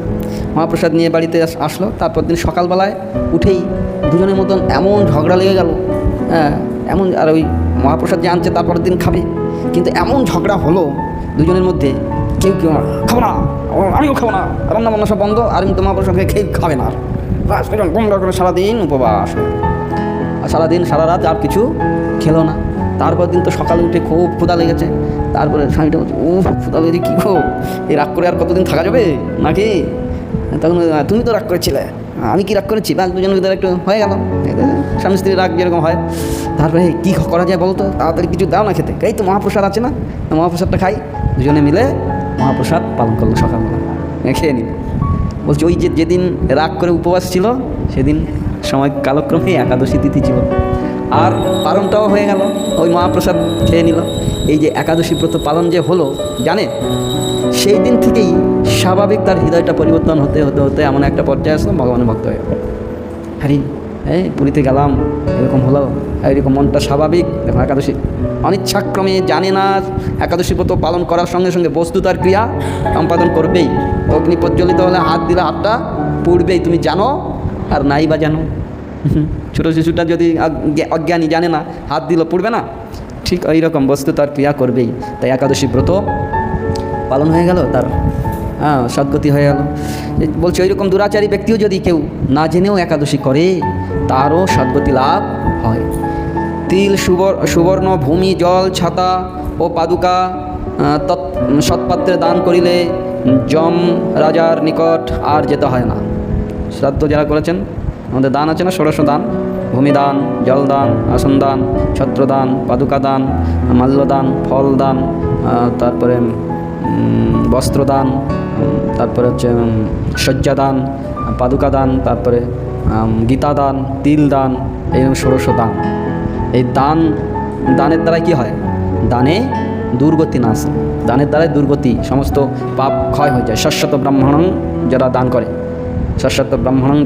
মহাপ্রসাদ নিয়ে বাড়িতে আসলো। তারপর দিন সকালবেলায় উঠেই দুজনের মতন এমন ঝগড়া লেগে গেল, এমন, আর ওই মহাপ্রসাদ যে আনছে তারপরের দিন খাবে, কিন্তু এমন ঝগড়া হলো দুজনের মধ্যে, কেউ কেউ খাবো না, আমিও খাবো না, রান্না বান্না সব বন্ধ, আর কিন্তু মহাপ্রসাদকে খেয়ে খাবে না, বন্ধ করে সারাদিন উপবাস, আর সারাদিন সারা রাত আর কিছু খেলো না। তারপর দিন তো সকালে উঠে খুব ক্ষুধা লেগেছে। তারপরে স্বামীটা বলছে, ও ক্ষুধা লেগে কী গো, এই রাগ করে আর কতদিন থাকা যাবে নাকি? তখন তুমি তো রাগ করেছিলে, আমি কি রাগ করেছি? বা দুজনের ভিতরে একটু হয়ে গেল, স্বামী স্ত্রীর রাগ যেরকম হয়। তারপরে কী করা যায় বলতো, তাড়াতাড়ি কিছু দাও না খেতে। এই তো মহাপ্রসাদ আছে না, মহাপ্রসাদটা খাই। দুজনে মিলে মহাপ্রসাদ পালন করলো, সকালবেলা খেয়ে নিল। বলছি ওই যেদিন রাগ করে উপবাস ছিল সেদিন সময় কালক্রমে একাদশী তিথি ছিল, আর পালনটাও হয়ে গেল, ওই মহাপ্রসাদ খেয়ে নিল। এই যে একাদশী ব্রত পালন যে হলো, জানে সেই দিন থেকেই স্বাভাবিক তার হৃদয়টা পরিবর্তন হতে হতে হতে এমন একটা পর্যায়ে আসলাম ভগবানের ভক্ত হয়ে গেল। হ্যাঁ, পুরীতে গেলাম, এরকম হলো, এরকম মনটা স্বাভাবিক। দেখুন একাদশী অনিচ্ছাক্রমে জানে না, একাদশী ব্রত পালন করার সঙ্গে সঙ্গে বস্তু তার ক্রিয়া সম্পাদন করবেই। অগ্নি প্রজ্বলিত হলে হাত দিলে হাতটা পুড়বেই, তুমি জানো আর নাই বা জানো। ছোটো শিশুটা যদি অজ্ঞানী, জানে না, হাত দিল পুড়বে না, ঠিক ওই রকম বস্তু তার ক্রিয়া করবেই। তাই একাদশী ব্রত পালন হয়ে গেল, তার সদ্গতি হয়ে গেল। বলছে ওই রকম দুরাচারী ব্যক্তিও যদি কেউ না জেনেও একাদশী করে তারও সদ্গতি লাভ হয়। তিল সুবর্ণ ভূমি জল ছাতা ও পাদুকা সৎপাত্রে দান করিলে যম রাজার নিকট আর যেতে হয় না। শ্রাদ্ধ যারা করেছেন, আমাদের দান আছে না, ষোড়শ দান, ভূমিদান, জলদান, আসন দান, ছত্রদান, পাদুকা দান, মাল্যদান, ফল দান, তারপরে বস্ত্রদান, তারপরে হচ্ছে শয্যাদান, পাদুকা দান, তারপরে গীতা দান, তিল দান, এইরকম ষোড়শ দান। এই দানের দ্বারাই কী হয়? দানে দুর্গতি নাশ, দানের দ্বারাই দুর্গতি, সমস্ত পাপ ক্ষয় হয়ে যায়। শাশ্বত ব্রাহ্মণং যারা দান করে, শাশ্বত ব্রাহ্মণং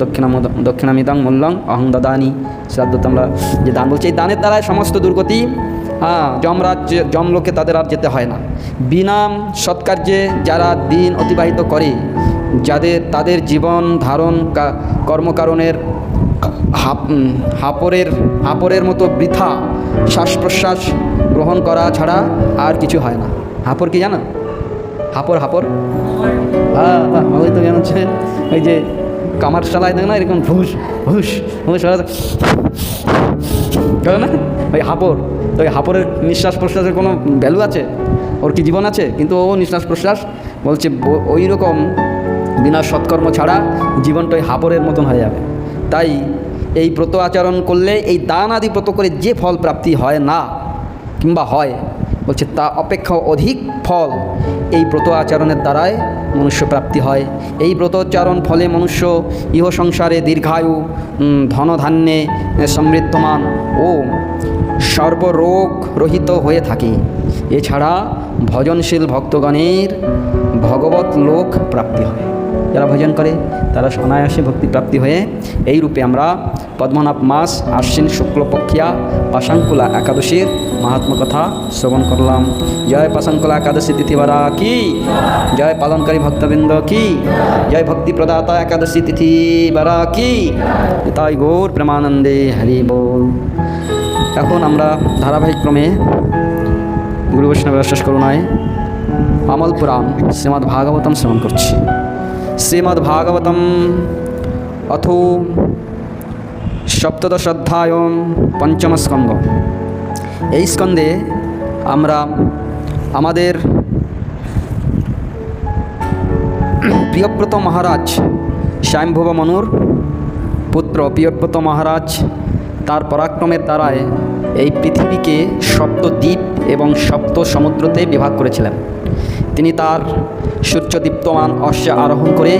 দক্ষিণামিদাং মূল্যং অহং দদানি। শ্রাদ্ধ আমরা যে দান বলছি, এই দানের দ্বারাই সমস্ত দুর্গতি, যমলোকে তাদের আর যেতে হয় না। বিনা সৎকার্যে যারা দিন অতিবাহিত করে, তাদের জীবন ধারণ কর্মকারণের হাপরের মতো বৃথা শ্বাস প্রশ্বাস গ্রহণ করা ছাড়া আর কিছু হয় না। হাপর কি জানো? হাপর ওই তো জানাচ্ছে, ওই যে কামার চালায় দেয় না, এরকম ঘুষ করে না, ওই হাপর। তো ওই হাপরের নিঃশ্বাস প্রশ্বাসের কোনো ভ্যালু আছে? ওর কি জীবন আছে? কিন্তু ও নিঃশ্বাস প্রশ্বাস বলছে ওই রকম বিনা সৎকর্ম ছাড়া জীবনটা ওই হাপরের মতন হয়ে যাবে। তাই এই ব্রত আচরণ করলে, এই দান আদি ব্রত করে যে ফল প্রাপ্তি হয় না কিংবা হয়, বলছে তা অপেক্ষা অধিক ফল এই ব্রত আচরণের দ্বারাই মনুষ্য প্রাপ্তি হয়। এই ব্রতোচ্চারণ ফলে মনুষ্য ইহ সংসারে দীর্ঘায়ু, ধনধান্যে সমৃদ্ধমান ও সর্বরোগ রহিত হয়ে থাকে। এছাড়া ভজনশীল ভক্তগণের ভগবত লোক প্রাপ্তি হয়। যারা ভজন করে তারা অনায়াসে ভক্তি প্রাপ্তি হয়ে এই রূপে আমরা পদ্মনাভ মাস আশ্বিন শুক্লপক্ষিয়া পাশাঙ্কুলা একাদশীর মাহাত্ম্য কথা শ্রবণ করলাম। জয় পাশাঙ্কুলা একাদশী তিথিবারা কি জয়, পালনকারী ভক্তবৃন্দ কি জয়, ভক্তি প্রদাতা একাদশী তিথিবারা কি। তাই গৌর প্রেমানন্দে হরি বল। এখন আমরা ধারাবাহিকক্রমে গুরু বৈষ্ণবের অশেষ করুণায় আমল পুরাণ শ্রীমদ্ ভাগবতম শ্রবণ করছি। শ্রীমদ্ ভাগবতম অথ সপ্তদশ অধ্যায় পঞ্চম স্কন্ধ। এই স্কন্ধে আমরা আমাদের প্রিয়ব্রত মহারাজ স্বয়ম্ভুব মনুর পুত্র প্রিয়ব্রত মহারাজ, তার পরাক্রমের দ্বারায় এই পৃথিবীকে সপ্ত দ্বীপ এবং সপ্ত সমুদ্রতে বিভাগ করেছিলেন। তিনি তার সূর্যদীপ্তমান অশ্বে আরোহণ করে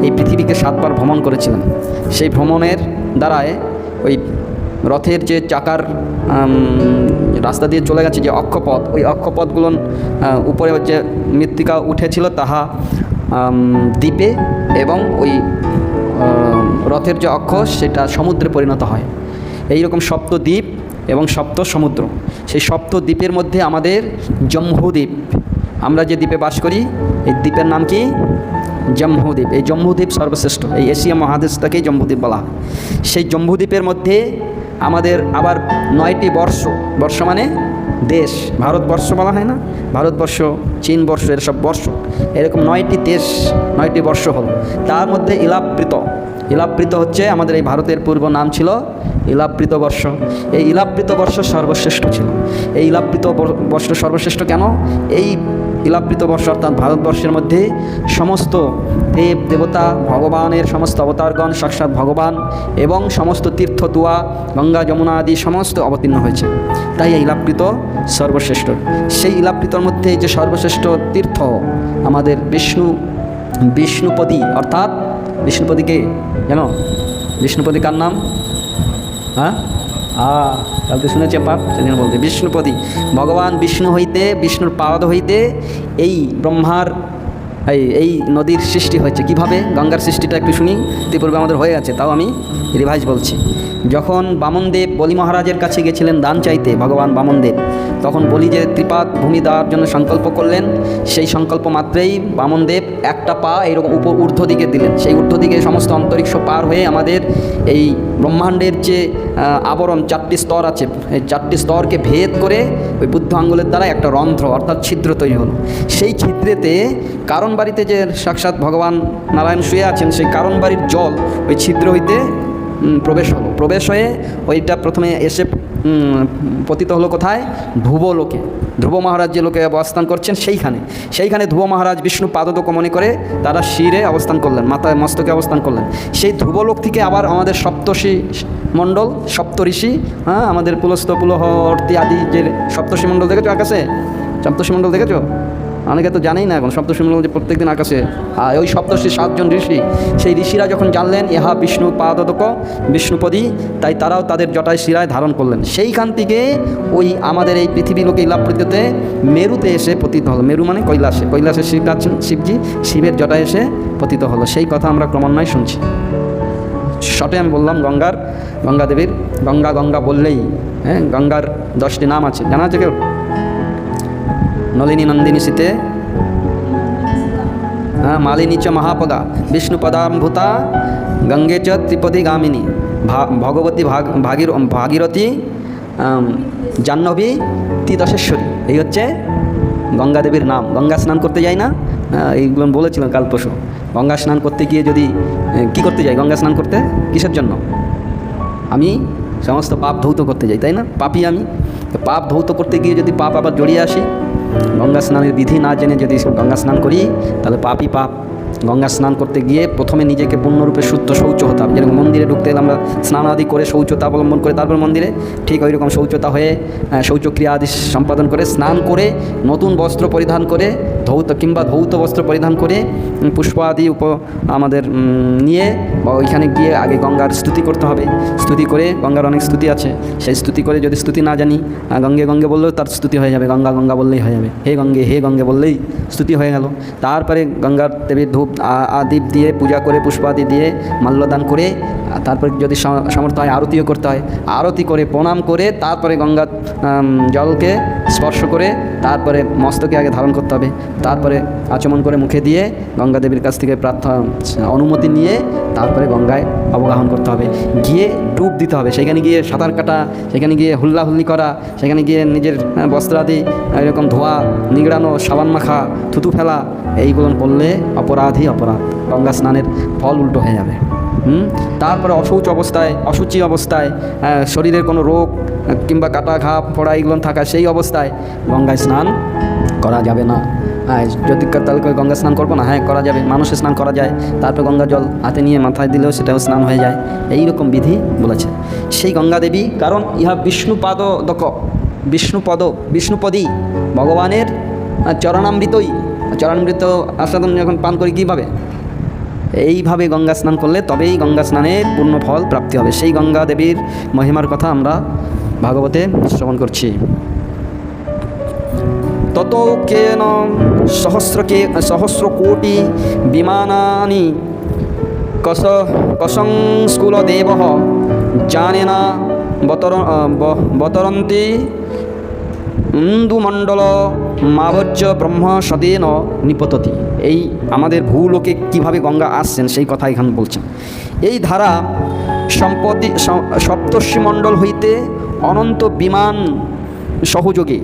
এই পৃথিবীকে 7 বার ভ্রমণ করেছিলেন। সেই ভ্রমণের দ্বারায় ওই রথের যে চাকার রাস্তা দিয়ে চলে গেছে যে অক্ষপথ, ওই অক্ষপথগুলো উপরে যে মৃত্তিকা উঠেছিল তাহা দ্বীপে এবং ওই রথের যে অক্ষ সেটা সমুদ্রে পরিণত হয়। এইরকম সপ্ত দ্বীপ এবং সপ্ত সমুদ্র, সেই সপ্ত দ্বীপের মধ্যে আমাদের জম্বুদ্বীপ, আমরা যে দ্বীপে বাস করি এই দ্বীপের নাম কি? জম্বুদ্বীপ। এই জম্বুদ্বীপ সর্বশ্রেষ্ঠ, এই এশিয়া মহাদেশটাকেই জম্বুদ্বীপ বলা হয়। সেই জম্বুদ্বীপের মধ্যে আমাদের আবার 9টি বর্ষ, বর্ষ মানে দেশ, ভারতবর্ষ বলা হয় না, ভারতবর্ষ, চীন বর্ষ, এর সব বর্ষ, এরকম 9টি দেশ, 9টি বর্ষ হলো। তার মধ্যে ইলাবৃত, ইলাবৃত হচ্ছে আমাদের এই ভারতের পূর্ব নাম ছিল ইলাবৃত বর্ষ। এই ইলাবৃত বর্ষ সর্বশ্রেষ্ঠ ছিল। এই ইলাবৃত বর্ষ সর্বশ্রেষ্ঠ কেন? এই ইলাবৃত বর্ষ অর্থাৎ ভারতবর্ষের মধ্যে সমস্ত দেব দেবতা, ভগবানের সমস্ত অবতারগণ, সাক্ষাৎ ভগবান এবং সমস্ত তীর্থ দুয়া, গঙ্গা যমুনা আদি সমস্ত অবতীর্ণ হয়েছে, তাই এই ইলাবৃত সর্বশ্রেষ্ঠ। সেই ইলাবৃতর মধ্যে যে সর্বশ্রেষ্ঠ তীর্থ আমাদের বিষ্ণুপদী, অর্থাৎ বিষ্ণুপদীকে জানো? বিষ্ণুপদী কার নাম? হ্যাঁ, কালকে শুনেছে পাপ, সেদিন বলতে বিষ্ণুপদী। ভগবান বিষ্ণু হইতে, বিষ্ণুর পাদ হইতে এই ব্রহ্মার এই নদীর সৃষ্টি হয়েছে। কিভাবে? গঙ্গার সৃষ্টিটা একটু শুনি, ইতিপূর্বে আমাদের হয়ে গেছে, তাও আমি রিভাইজ বলছি। যখন বামনদেব বলি মহারাজের কাছে গেছিলেন দান চাইতে, ভগবান বামনদেব, তখন বলি যে ত্রিপাদ ভূমি দেওয়ার জন্য সংকল্প করলেন। সেই সংকল্প মাত্রেই বামনদেব একটা পা এরকম ঊর্ধ্ব দিকে দিলেন। সেই ঊর্ধ্ব দিকে সমস্ত অন্তরিক্ষ পার হয়ে আমাদের এই ব্রহ্মাণ্ডের যে আবরণ 4টি স্তর আছে, এই 4টি স্তরকে ভেদ করে ওই বুদ্ধ আঙ্গুলের দ্বারা একটা রন্ধ্র অর্থাৎ ছিদ্র তৈরি হলো। সেই ছিদ্রেতে কারণ বাড়িতে যে সাক্ষাৎ ভগবান নারায়ণ শুয়ে আছেন, সেই কারণ বাড়ির জল ওই ছিদ্র হইতে প্রবেশ হলো। প্রবেশ হয়ে ওইটা প্রথমে এসে পতিত হলো কোথায়? ধ্রুবলোকে। ধ্রুব মহারাজ যে লোকে অবস্থান করছেন সেইখানে ধ্রুব মহারাজ বিষ্ণু পাদোদক মনে করে তারা শিরে অবস্থান করলেন, মাথায় মস্তকে অবস্থান করলেন। সেই ধ্রুবলোক থেকে আবার আমাদের সপ্তর্ষি মণ্ডল, সপ্তঋষি, হ্যাঁ, আমাদের পুলস্ত পুলহর্তি আদি যে সপ্তর্ষি মণ্ডল দেখেছো আকাশে? সপ্তর্ষি মণ্ডল দেখেছো? অনেকে তো জানেই না এখন সপ্তর্ষি মণ্ডল যে প্রত্যেক দিন আকাশে। ওই সপ্তর্ষি 7 জন ঋষি, সেই ঋষিরা যখন জানলেন ইহা বিষ্ণু পাদোদক বিষ্ণুপদী, তাই তারাও তাদের জটায় শিরায় ধারণ করলেন। সেইখান থেকে ওই আমাদের এই পৃথিবী লোকে ইলাবৃততে মেরুতে এসে পতিত হলো। মেরু মানে কৈলাসে, কৈলাসে শিব আছেন, শিবজি, শিবের জটায় এসে পতিত হলো। সেই কথা আমরা ক্রমান্বয়ে শুনছি। শর্টে আমি বললাম গঙ্গা দেবীর, গঙ্গা বললেই, হ্যাঁ, গঙ্গার 10টি নাম আছে, জানা আছে কেউ? নলিনী নন্দিনী শীতে, হ্যাঁ, মালিনী চ মহাপদা, বিষ্ণুপদাম্ভূতা, গঙ্গে চ ত্রিপদী গামিনী, ভগবতী ভাগীরথী, জাহ্নবী তিদশেশ্বরী। এই হচ্ছে গঙ্গা দেবীর নাম। গঙ্গা স্নান করতে যাই না, এইগুলো বলেছিলাম কাল পরশু। গঙ্গা স্নান করতে গিয়ে যদি কি করতে যাই? গঙ্গা স্নান করতে কিসের জন্য? আমি সমস্ত পাপ ধৌত করতে যাই, তাই না? পাপী আমি। পাপ ধৌত করতে গিয়ে যদি পাপ আবার জড়িয়ে আসি, গঙ্গা স্নানের বিধি না জেনে যদি গঙ্গা স্নান করি, তাহলে পাপই পাপ। গঙ্গা স্নান করতে গিয়ে প্রথমে নিজেকে পূর্ণরূপে শুদ্ধ শৌচ হতে হবে। যেরকম মন্দিরে ঢুকতে গেলে আমরা স্নান আদি করে শৌচতা অবলম্বন করে তারপর মন্দিরে, ঠিক ওই রকম শৌচতা হয়ে শৌচক্রিয়া আদি সম্পাদন করে, স্নান করে, নতুন বস্ত্র পরিধান করে, ধৌত বস্ত্র পরিধান করে, পুষ্প আদি আমাদের নিয়ে ওইখানে গিয়ে আগে গঙ্গার স্তুতি করতে হবে। স্তুতি করে, গঙ্গার অনেক স্তুতি আছে, সেই স্তুতি করে, যদি স্তুতি না জানি, গঙ্গে বললেও তার স্তুতি হয়ে যাবে, গঙ্গা বললেই হয়ে যাবে। হে গঙ্গে বললেই স্তুতি হয়ে গেল। তারপরে গঙ্গার দেবীর ধূপ আদি দিয়ে পূজা করে, পুষ্প আদি দিয়ে মাল্যদান করে, তারপরে যদি সামর্থ্য হয় আরতিও করতে হয়। আরতি করে প্রণাম করে তারপরে গঙ্গার জলকে স্পর্শ করে তারপরে মস্তকে আগে ধারণ করতে হবে। তারপরে আচমন করে মুখে দিয়ে গঙ্গা দেবীর কাছ থেকে অনুমতি নিয়ে তারপরে গঙ্গায় অবগাহন করতে হবে। গিয়ে ডুব দিতে হবে। সেখানে গিয়ে সাঁতার কাটা, সেখানে গিয়ে হুল্লাহুল্লি করা, সেখানে গিয়ে নিজের বস্ত্রাদি এরকম ধোয়া, নিগড়ানো, সাবান মাখা, থুতু ফেলা, এইগুলো করলে অপরাধ। গঙ্গা স্নানের ফল উল্টো হয়ে যাবে। তারপরে অশুচি অবস্থায় শরীরের কোনো রোগ কিংবা কাটা ঘা ফোড়া এগুলো থাকা, সেই অবস্থায় গঙ্গায় স্নান করা যাবে না। হ্যাঁ, যদি তাহলে গঙ্গা স্নান করবো না? হ্যাঁ, করা যাবে, মানুষে স্নান করা যায়। তারপর গঙ্গা জল হাতে নিয়ে মাথায় দিলেও সেটাও স্নান হয়ে যায়। এই রকম বিধি বলেছে সেই গঙ্গা দেবী। কারণ ইহা বিষ্ণুপদী ভগবানের চরণামৃত আস্বাদন যখন পান করি কীভাবে, এইভাবে গঙ্গা স্নান করলে তবেই গঙ্গা স্নানের পূর্ণ ফল প্রাপ্তি হবে। সেই গঙ্গা দেবীর মহিমার কথা আমরা ভাগবতে শ্রবণ করছি। তত কেন সহস্রকোটি বিমানানি কসংস্কুলদেব জানেনা বতরন্তি ইন্দুমণ্ডল মাভজ্য ব্রহ্ম সদেন নিপততি। এই আমাদের ভূলোকে কীভাবে গঙ্গা আসছেন সেই কথা এখানে বলছেন। এই ধারা সম্পত্তি সপ্তর্ষি মণ্ডল হইতে অনন্ত বিমান সহযোগে,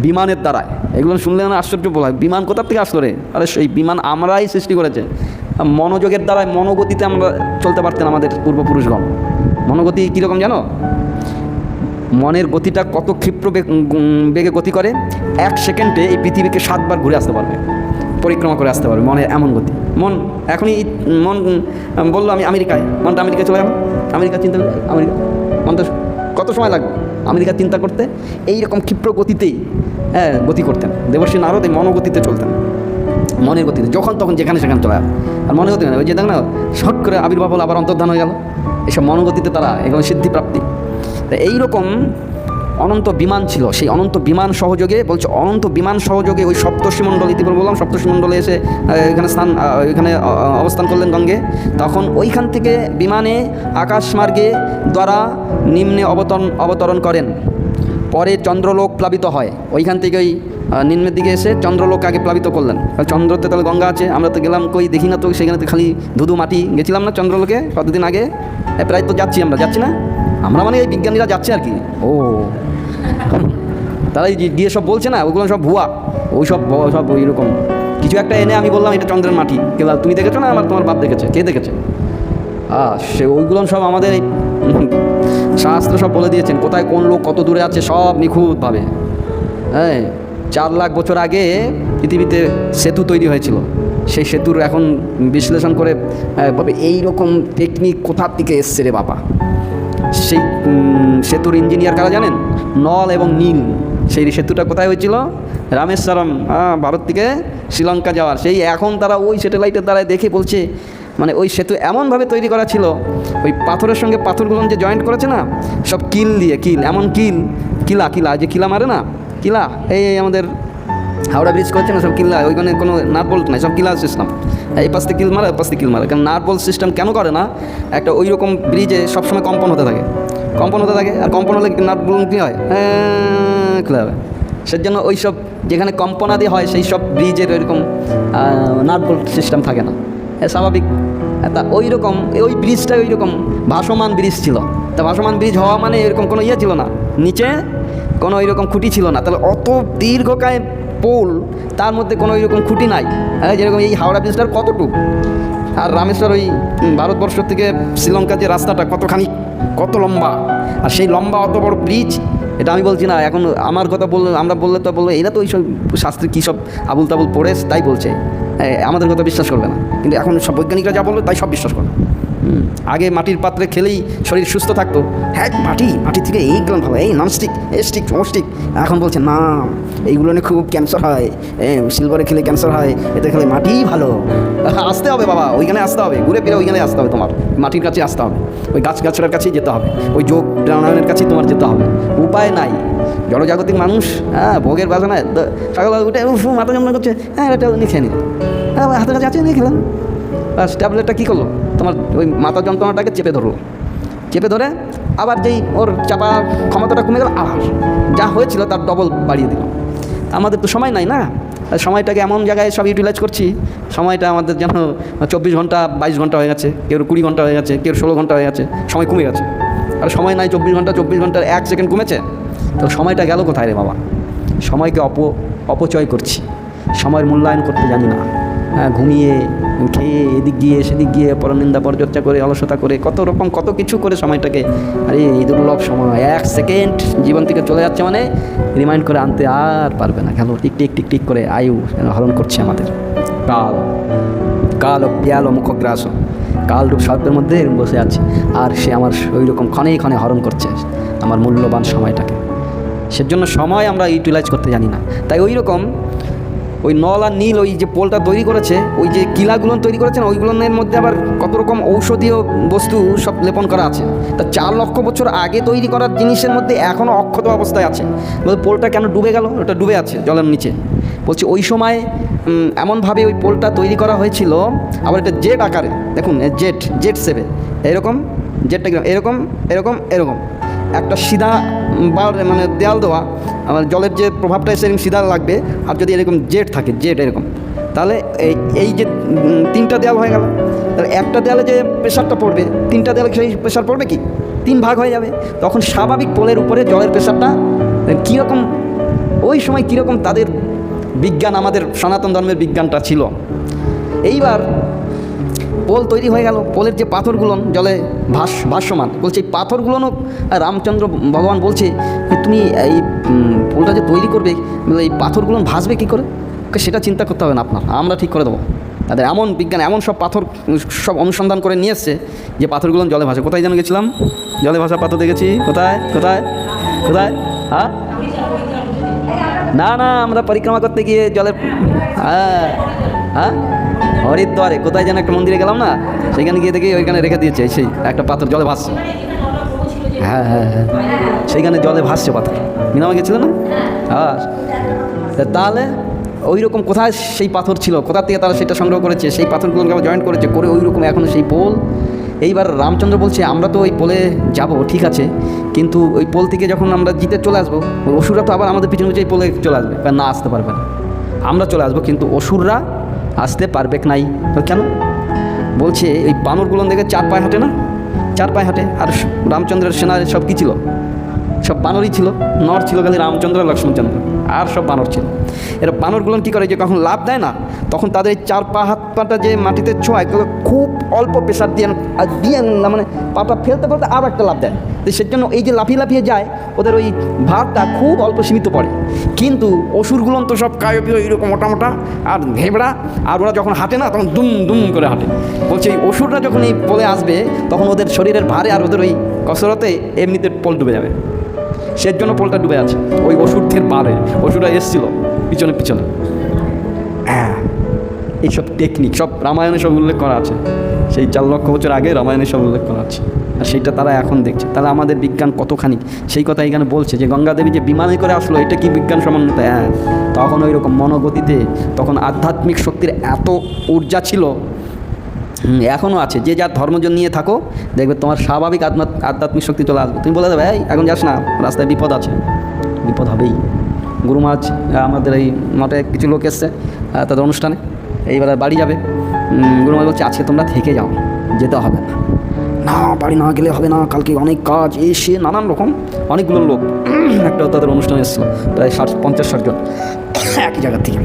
বিমানের দ্বারায়, এগুলো শুনলে না আশ্চর্য বলা হয়, বিমান কোথার থেকে আসলো রে? আরে সেই বিমান আমরাই সৃষ্টি করেছে। মনোযোগের দ্বারায়, মনোগতিতে আমরা চলতে পারতেন আমাদের পূর্বপুরুষগণ। মনোগতি কীরকম জানো? মনের গতিটা কত ক্ষিপ্র বেগে গতি করে, 1 সেকেন্ডে এই পৃথিবীকে 7 বার ঘুরে আসতে পারবে, পরিক্রমা করে আসতে পারবে। মনের এমন গতি। মন এখনই বললো আমি আমেরিকায়, মনটা আমেরিকায় চলে যাবো, আমেরিকা চিন্তা করে, আমেরিকা মনটা কত সময় লাগবে আমেরিকা চিন্তা করতে? এইরকম ক্ষিপ্র গতিতেই গতি করতেন দেবর্ষী নারদ। এই মনোগতিতে চলতেন, মনের গতিতে, যখন তখন যেখানে সেখানে চলে যাবে। আর মনের গতি ওই যে দেখ না, শট করে আবির্ভাব হলো, আবার অন্তর্ধান হয়ে গেল। এইসব মনোগতিতে তারা এগুলো সিদ্ধিপ্রাপ্তি। তা এইরকম অনন্ত বিমান ছিল। সেই অনন্ত বিমান সহযোগে বলছে, অনন্ত বিমান সহযোগে ওই সপ্তর্ষিমণ্ডল, ইতিপূর্বে বললাম সপ্তর্ষিমণ্ডলে এসে এখানে অবস্থান করলেন গঙ্গে। তখন ওইখান থেকে বিমানে আকাশমার্গে দ্বারা নিম্নে অবতরণ করেন। পরে চন্দ্রলোক প্লাবিত হয়। ওইখান থেকে ওই নিম্নের দিকে এসে চন্দ্রলোক আগে প্লাবিত করলেন। চন্দ্রতে তাহলে গঙ্গা আছে, আমরা তো গেলাম কই দেখি না তো, সেখানে তো খালি ধুধু মাটি। গেছিলাম না চন্দ্রলোকে কতদিন আগে? প্রায় তো যাচ্ছি, আমরা যাচ্ছি না, আমরা মানে এই বিজ্ঞানীরা যাচ্ছে আর কি। ও তারা গিয়ে সব বলছে না, ওইগুলো সব ভুয়া, ওই সব ওইরকম কিছু একটা এনে আমি বললাম এটা চন্দ্রের মাটি। কেউ তুমি দেখেছো না? তোমার বাপ দেখেছে? কে দেখেছে? সে ওইগুলো সব আমাদের শাস্ত্র সব বলে দিয়েছেন, কোথায় কোন লোক কত দূরে আছে সব নিখুঁতভাবে। হ্যাঁ, 4 লাখ বছর আগে পৃথিবীতে সেতু তৈরি হয়েছিল। সেই সেতুর এখন বিশ্লেষণ করে এইরকম টেকনিক কোথার থেকে এসছে রে বাবা। সেই সেতুর ইঞ্জিনিয়ার কারা জানেন? নল এবং নীল। সেই সেতুটা কোথায় হয়েছিল? রামেশ্বরম, ভারত থেকে শ্রীলঙ্কা যাওয়ার। সেই এখন তারা ওই স্যাটেলাইটের দ্বারাই দেখে বলছে, মানে ওই সেতু এমনভাবে তৈরি করা ছিল, ওই পাথরের সঙ্গে পাথরগুলো যে জয়েন্ট করেছে না, সব কিল দিয়ে, এমন কিলা যে কিলা মারে না, কিলা এই আমাদের হাওড়া ব্রিজ করেছে না, সব কিলা, ওইখানে কোনো নাট বোল্ট নাই, সব কিলা সিস্টেম। এই পাশ থেকে কিল মারে, ওই পাশ থেকে কিল মারে। কারণ নাট বোল্ট সিস্টেম কেন করে না? একটা ওই রকম ব্রিজে সবসময় কম্পন হতে থাকে, আর কম্পন হলে নাট বোল্ট কী হয়? খুলে যাবে। সেজন্য ওই সব যেখানে কম্পনাদি হয় সেই সব ব্রিজের ওইরকম নাট বোল্ট সিস্টেম থাকে না, স্বাভাবিক। তা ওই রকম ওই ব্রিজটা ওই রকম ভাসমান ব্রিজ ছিল। তা ভাসমান ব্রিজ হওয়া মানে এরকম কোনো ছিল না, নিচে কোনো ওই রকম খুঁটি ছিল না। তাহলে অত দীর্ঘকায় পোল, তার মধ্যে কোনো ওই রকম খুঁটি নাই। যেরকম এই হাওড়া ব্রিজটার কতটুকু, আর রামেশ্বর ওই ভারতবর্ষ থেকে শ্রীলঙ্কার যে রাস্তাটা কত লম্বা, আর সেই লম্বা অত বড় ব্রিজ। এটা আমি বলছি না, এখন আমার কথা আমরা বললে তো বলবো এরা তো ওই সব শাস্ত্রে কী সব আবুল তাবুল পড়ে তাই বলছে, আমাদের কথা বিশ্বাস করবে না। কিন্তু এখন সব বৈজ্ঞানিকরা যা বলবে তাই সব বিশ্বাস করবে। আগে মাটির পাত্রে খেলেই শরীর সুস্থ থাকতো। হ্যাঁ, মাটি থেকে এইগুলো ভালো, এই ননস্টিক, স্টিক। এখন বলছে না, এইগুলো নিয়ে খুব ক্যান্সার হয়, সিলভারে খেলে ক্যান্সার হয়, এতে খেলে মাটিই ভালো। আসতে হবে বাবা, ওইখানে আসতে হবে, ঘুরে ফিরে ওইখানে আসতে হবে, তোমার মাটির কাছে আসতে হবে, ওই গাছগাছড়ার কাছেই যেতে হবে, ওই যোগ প্রাণায়ামের কাছেই তোমার যেতে হবে। উপায় নাই। জড়জাগতিক মানুষ, ভোগের বাসনায় সকালবেলা উঠে মাথা যন্ত্রণা করছে, এটা নিয়ে খেয়ে নিল, হাতের কাছে আছে নিয়ে খেলাম, বাস। ট্যাবলেটটা কী করলো? তোমার ওই মাথা যন্ত্রণাটাকে চেপে ধরে আবার যেই ওর চাপা ক্ষমতাটা কমে গেল, আবার যা হয়েছিল তার ডবল বাড়িয়ে দিল। আমাদের তো সময় নাই না, সময়টাকে এমন জায়গায় সব ইউটিলাইজ করছি, সময়টা আমাদের যেন 24 ঘন্টা 22 ঘন্টা হয়ে গেছে, কেউ 20 ঘন্টা হয়ে গেছে, কেউ 16 ঘন্টা হয়ে গেছে, সময় কমে গেছে। আর সময় নাই 24 ঘন্টার 1 সেকেন্ড কমেছে, তো সময়টা গেল কোথায় রে বাবা? সময়কে অপচয় করছি, সময়ের মূল্যায়ন করতে জানি না। ঘুমিয়ে খেয়ে এদিক গিয়ে সেদিক গিয়ে পরনিন্দা পরচর্চা করে অলসতা করে কত রকম কত কিছু করে সময়টাকে, আরে এই দুর্লভ সময় 1 সেকেন্ড জীবন থেকে চলে যাচ্ছে মানে রিমাইন্ড করে আনতে আর পারবে না। গেল টিক টিক টিক টিক করে আয়ু হরণ করছে আমাদের। কাল ও পিয়াল ও মুখগ্রাস, কালরূপ সর্পের মধ্যে বসে আছে, আর সে আমার ওই রকম ক্ষণে ক্ষণে হরণ করছে আমার মূল্যবান সময়টাকে। সেজন্য সময় আমরা ইউটিলাইজ করতে জানি না। তাই ওই রকম ওই নল আর নীল ওই যে পোলটা তৈরি করেছে, ওই যে কিলাগুলো তৈরি করেছেন, ওইগুলোর মধ্যে আবার কত রকম ঔষধীয় বস্তু সব লেপন করা আছে। তা 4 লক্ষ বছর আগে তৈরি করার জিনিসের মধ্যে এখনও অক্ষত অবস্থায় আছে। বলছে পোলটা কেন ডুবে গেল? ওটা ডুবে আছে জলের নিচে। বলছে ওই সময় এমনভাবে ওই পোলটা তৈরি করা হয়েছিল, আবার এটা জেট আকারে, দেখুন জেট সেভে এরকম, জেটটা এরকম এরকম এরকম একটা সিধা মানে দেয়াল দেওয়া, আমার জলের যে প্রভাবটা সেরকম সিধা লাগবে। আর যদি এরকম জেট থাকে, জেট এরকম, তাহলে এই যে 3টা দেয়াল হয়ে গেল, তাহলে একটা দেয়ালে যে প্রেশারটা পড়বে, 3টা দেয়ালে সেই প্রেশার পড়বে কি 3 ভাগ হয়ে যাবে। তখন স্বাভাবিক পোলের উপরে জলের প্রেশারটা কীরকম, ওই সময় কীরকম তাদের বিজ্ঞান, আমাদের সনাতন ধর্মের বিজ্ঞানটা ছিল। এইবার পোল তৈরি হয়ে গেল, পোলের যে পাথরগুলো জলে ভাসমান, বলছে এই পাথরগুলোও রামচন্দ্র ভগবান বলছে তুমি এই পোলটা যে তৈরি করবে, এই পাথরগুলো ভাসবে কী করে, সেটা চিন্তা করতে হবে না আপনার, আমরা ঠিক করে দেবো। তাদের এমন বিজ্ঞান, এমন সব পাথর সব অনুসন্ধান করে নিয়ে এসছে যে পাথরগুলো জলে ভাসে। কোথায় যেন গেছিলাম, জলে ভাসা পাথর দেখেছি, কোথায় কোথায় কোথায়? হ্যাঁ না না, আমরা পরিক্রমা করতে গিয়ে জলের, হ্যাঁ হরিদ্বারে কোথায় যেন একটা মন্দিরে গেলাম না, সেখানে গিয়ে দেখি ওইখানে রেখে দিয়েছে সেই একটা পাথর জলে ভাসছে। হ্যাঁ হ্যাঁ হ্যাঁ, সেইখানে জলে ভাসছে পাথর, মিনামা গেছিল না? আর তাহলে ওই রকম কোথায় সেই পাথর ছিল, কোথা থেকে তারা সেটা সংগ্রহ করেছে, সেই পাথরগুলোকে আবার জয়েন্ট করেছে করে ওই রকম এখনও সেই পোল। এইবার রামচন্দ্র বলছে আমরা তো ওই পোলে যাব, ঠিক আছে, কিন্তু ওই পোল থেকে যখন আমরা জিতে চলে আসবো, ওই অসুররা তো আবার আমাদের পিছনে এই পোলে চলে আসবে, না আসতে পারবে না। আমরা চলে আসবো কিন্তু অসুররা আসতে পারবে নাই। কেন? বলছে এই বানরগুলো দেখে 4 পায়ে হাঁটে না, 4 পায়ে হাঁটে। আর রামচন্দ্রের সেনার সব কী ছিল, সব বানরই ছিল, নর ছিল খালি রামচন্দ্র লক্ষ্মণচন্দ্র, আর সব বানর ছিল। এরা বানরগুলো কী করে, যে কখন লাভ দেয় না, তখন তাদের এই 4 পা হাত পাটা যে মাটিতে ছোঁয়, খুব অল্প প্রেশার দিয়ে মানে পাটা ফেলতে ফেলতে আর একটা লাভ দেয়। তো সেজন্য এই যে লাফিয়ে লাফিয়ে যায়, ওদের ওই ভারটা খুব অল্প সীমিত পড়ে। কিন্তু অসুরগুলো তো সব কায়বীয় এইরকম মোটামোটা আর ভেবড়া, আর ওরা যখন হাঁটে না তখন দুম দুম করে হাঁটে। বলছে এই অসুররা যখন এই পোলে আসবে, তখন ওদের শরীরের ভারে আর ওদের ওই কসরতে এমনিতে পোল ডুবে যাবে। সের জন্য পোলটা ডুবে আছে, ওই অসুরদের পারে। অসুররা এসছিল পিছনে পিছনে। হ্যাঁ, এইসব টেকনিক সব রামায়ণে সব উল্লেখ করা আছে, সেই 4 লক্ষ বছর আগে রামায়ণে সব উল্লেখ করা আছে। আর সেইটা তারা এখন দেখছে। তাহলে আমাদের বিজ্ঞান কতখানি, সেই কথা এখানে বলছে যে গঙ্গাদেবী যে বিমানে করে আসলো, এটা কি বিজ্ঞান সমন্বিত? হ্যাঁ, তখন ওই রকম মনোগতিতে, তখন আধ্যাত্মিক শক্তির এত ঊর্জা ছিল, এখনও আছে। যে যার ধর্মজন নিয়ে থাকো, দেখবে তোমার স্বাভাবিক আধ্যাত্মিক শক্তি চলে আসবে। তুমি বলে দেবে এই এখন যাস না, রাস্তায় বিপদ আছে, বিপদ হবেই। গুরু মহারাজ আমাদের এই মঠে কিছু লোক এসছে তাদের অনুষ্ঠানে, এইবার বাড়ি যাবে। গুরু মহারাজ বলছে আজকে তোমরা থেকে যাও, যেতে হবে না। না, বাড়ি না গেলে হবে না, কালকে অনেক কাজ, এসে নানান রকম অনেকগুলো লোক একটা তাদের অনুষ্ঠানে এসেছিল, প্রায় 50-60 জন একই জায়গার থেকে।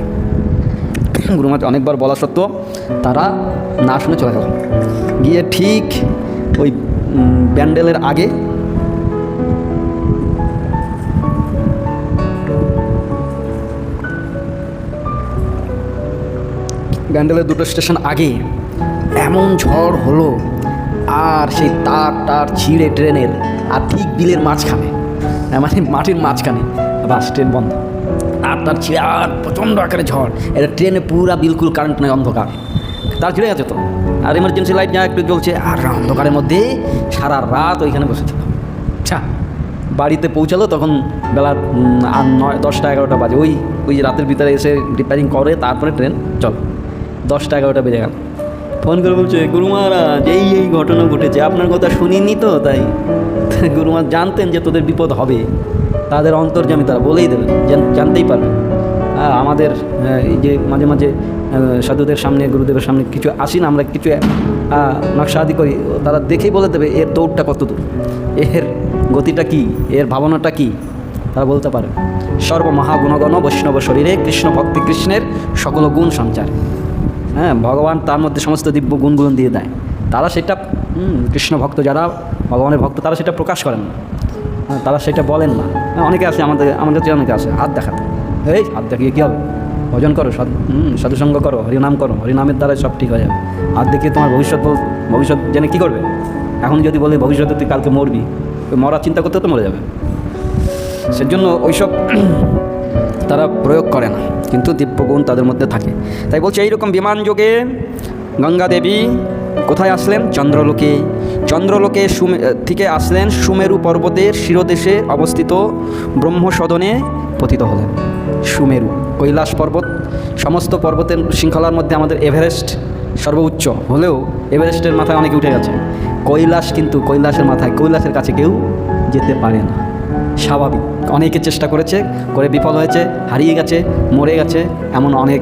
গুরু মহারাজ অনেকবার বলা সত্ত্বেও তারা না শুনে চলে গেল। গিয়ে ঠিক ওই ব্যান্ডেলের আগে ব্যান্ডেলের 2টো স্টেশন আগে এমন ঝড় হলো, আর সেই তার ছিঁড়ে ট্রেনের, আর ঠিক বিলের মাঝখানে, মানে মাটির মাঝখানে বাস, ট্রেন বন্ধ, তার ছিঁড়ে, আর প্রচণ্ড আকারে ঝড়। এটা ট্রেনে পুরা বিলকুল কারেন্ট নেই, অন্ধকার, তার ছিঁড়ে গেছে তো, আর এমার্জেন্সি লাইট যা একটু জ্বলছে, আর অন্ধকারের মধ্যে সারা রাত ওইখানে বসেছিল। আচ্ছা, বাড়িতে পৌঁছালো তখন বেলা 10টা-11টা বাজে। ওই যে রাতের ভিতরে এসে রিপেয়ারিং করে, তারপরে ট্রেন চল, 10টা-11টা বেজে গেল। ফোন করে বলছে গুরু মহারাজ এই ঘটনা ঘটেছে, আপনার কথা শুনিনি তো, তাই গুরু মহারাজ জানতেন যে তোদের বিপদ হবে, তাদের অন্তর্যামী, তারা বলেই দেবেন, জানতেই পারবে। আমাদের এই যে মাঝে মাঝে সাধুদের সামনে, গুরুদেবের সামনে কিছু আসি না, আমরা কিছু নকশা আদি করি, তারা দেখেই বলে দেবে এর দৌড়টা কত দূর, এর গতিটা কি, এর ভাবনাটা কি, তারা বলতে পারে। সর্বমহাগুণগণ বৈষ্ণব শরীরে কৃষ্ণ ভক্তি, কৃষ্ণের সকল গুণ সঞ্চার। হ্যাঁ, ভগবান তার মধ্যে সমস্ত দিব্য গুণগুলো দিয়ে দেয়। তারা সেটা কৃষ্ণ ভক্ত যারা ভগবানের ভক্ত তারা সেটা প্রকাশ করেন না, তারা সেটা বলেন না। অনেকে আসে আমাদের যে অনেকে আসে হাত দেখাতে, এই হাত দেখিয়ে কী হবে, ভজন করো, সাধুসঙ্গ করো, হরিনাম করো, হরিনামের দ্বারা সব ঠিক হয়ে যাবে। হাত দেখিয়ে তোমার ভবিষ্যৎ জেনে কী করবে? এখন যদি বলে ভবিষ্যতে তুই কালকে মরবি, মরার চিন্তা করতে তো মরে যাবে। সেজন্য ওইসব তারা প্রয়োগ করে না, কিন্তু দিব্যগুণ তাদের মধ্যে থাকে। তাই বলছে এইরকম বিমান যোগে গঙ্গা দেবী কোথায় আসলেন? চন্দ্রলোকে। চন্দ্রলোকে থেকে আসলেন সুমেরু পর্বতের শিরদেশে অবস্থিত ব্রহ্মসদনে পতিত হলেন। সুমেরু কৈলাস পর্বত, সমস্ত পর্বতের শৃঙ্খলার মধ্যে আমাদের এভারেস্ট সর্বোচ্চ হলেও এভারেস্টের মাথায় অনেকে উঠে গেছে। কৈলাস কিন্তু কৈলাসের মাথায়, কৈলাসের কাছে কেউ যেতে পারে না, স্বাভাবিক। অনেকে চেষ্টা করেছে, করে বিফল হয়েছে, হারিয়ে গেছে, মরে গেছে, এমন অনেক।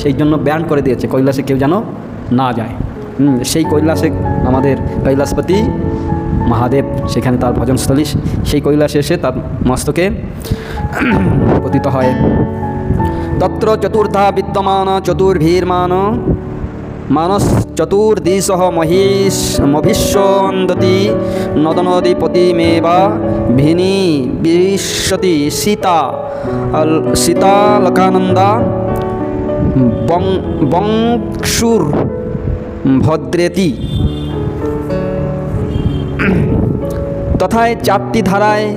সেই জন্য ব্যান করে দিয়েছে কৈলাসে কেউ যেন না যায়। সেই কৈলাসে আমাদের কৈলাসপতি মহাদেব, সেখানে তার ভজনস্থলী, সেই কৈলাসে এসে তার মস্তকে পতিত হয়। তত্র চতুর্ধা বিদ্যমান চতুর্ভীর্মান মানস চতুর্দিশঃ মহিষ্যন্দতি নদনদীপতিমেবা ভিনী বিশতি সীতালকানন্দা বংশুর ভদ্রেতি। তথায় চারটি ধারায়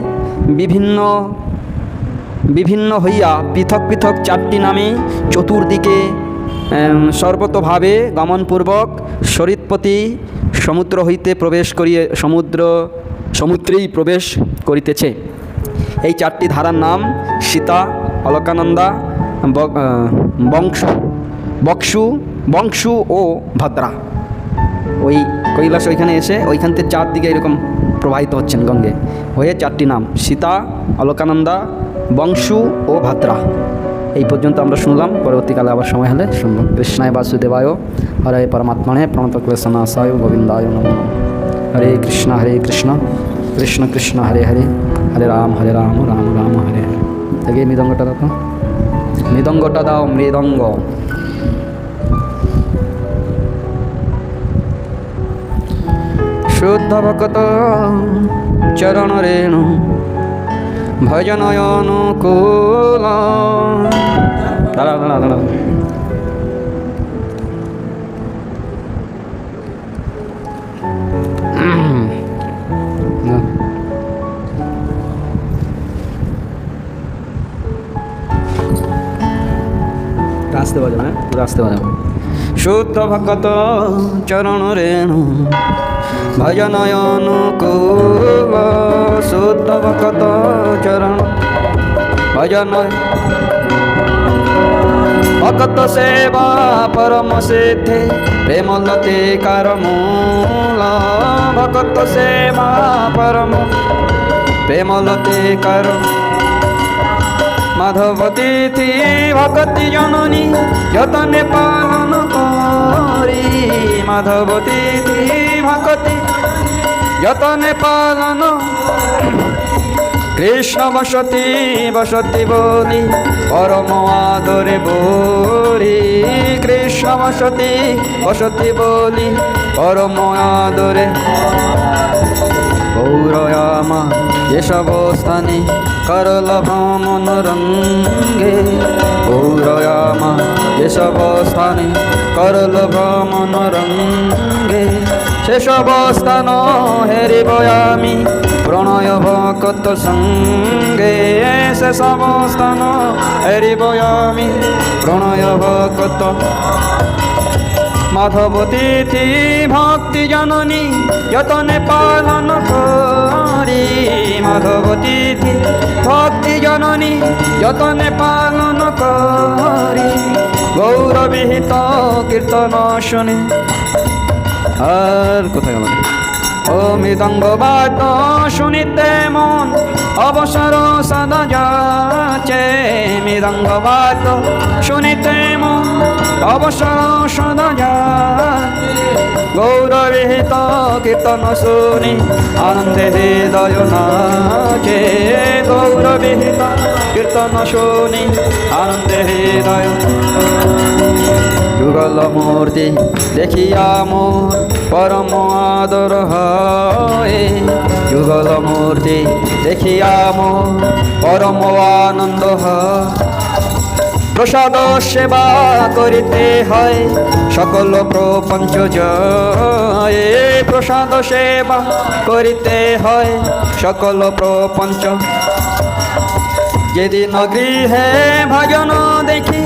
বিভিন্ন হইয়া পৃথক পৃথক চারটি নামে চতুর্দিকে সর্বতভাবে গমনপূর্বক সরিৎপতি সমুদ্র হইতে প্রবেশ করিয়ে সমুদ্রেই প্রবেশ করিতেছে। এই চারটি ধারার নাম সীতা, অলকানন্দা, বংশু ও ভদ্রা। ওই কৈলাস ওইখানে এসে ওইখান থেকে চারদিকে এরকম প্রবাহিত হচ্ছেন গঙ্গে হয়ে, চারটি নাম সীতা, অলকানন্দা, বংশু ও ভদ্রা। এই পর্যন্ত আমরা শুনলাম, পরবর্তীকালে আবার সময় হলে শুনব। কৃষ্ণায় বাসুদেবায় হরে পরমাত্মনে প্রণতক্লেশনাশায় গোবিন্দায় নমঃ। হরে কৃষ্ণ কৃষ্ণ কৃষ্ণ হরে হরে, হরে রাম রাম রাম হরে হরে। দেখি মৃদঙ্গটা দাও, মৃদঙ্গটা দাও, মৃদঙ্গ। শুদ্ধ ভক্ত চরণ রেণু ভজনয়নুকূল। দাঁড়া দাঁড়া দাঁড়া, রাস্তে বাজাবে, রাস্তে বাজাবে। শুদ্ধ ভক্ত চরণ রেণু ভজনয়নুকূল। শুদ্ধ ভক্ত চরণ ভজন ভক্ত সেবা পরম সিদ্ধি প্রেমলতে কারমূল। ভক্ত সেবা পরম প্রেমলতে কার মাধব তিথি ভক্তি জননী যতনে পালন করি। মাধব তিথি ভক্তি যতনে পালন কৃষ্ণ বসতি বসতি বলি পরম আদরে বলি। কৃষ্ণ বসতি বসতি বলি পরম আদরে গৌরয়ামা এসব স্থানে করল ভ্রমণ রঙ্গে। গৌরয়ামা এসব স্থানে করল ভ্রমণ রঙ্গে। সেসব স্থান হেরিব আমি প্রণয় ভক্ত সঙ্গে। সেসব স্থান হেরিব আমি প্রণয় ভক্ত। মাধব তিথি ভক্তি জননী যতনে পালন করি। মাধব তিথি ভক্তি জননী যতনে পালন করি। গৌরবিহিত কীর্তন শুনি। আর কোথায় গেল? ও মৃদঙ্গ বাদ শুনিতে মন অবসর সদা যাচ্ছে। মৃদঙ্গ বাদ শুনিতে মন অবসর সদা যাচ্ছে। গৌরবিহিত কীর্তন শুনি আনন্দে হৃদয় নাচে। গৌরবিহিত কীর্তন শুনি আনন্দে হৃদয় যুগল মূর্তি দেখিয়া মোর পরম আদর হয়, যুগল মূর্তি দেখিয়া মোর পরম আনন্দ হয়। প্রসাদ সেবা করিতে হয় সকল প্রপঞ্চ জয়, প্রসাদ সেবা করিতে হয় সকল প্রপঞ্চ। যেদিন গৃহে ভজন দেখি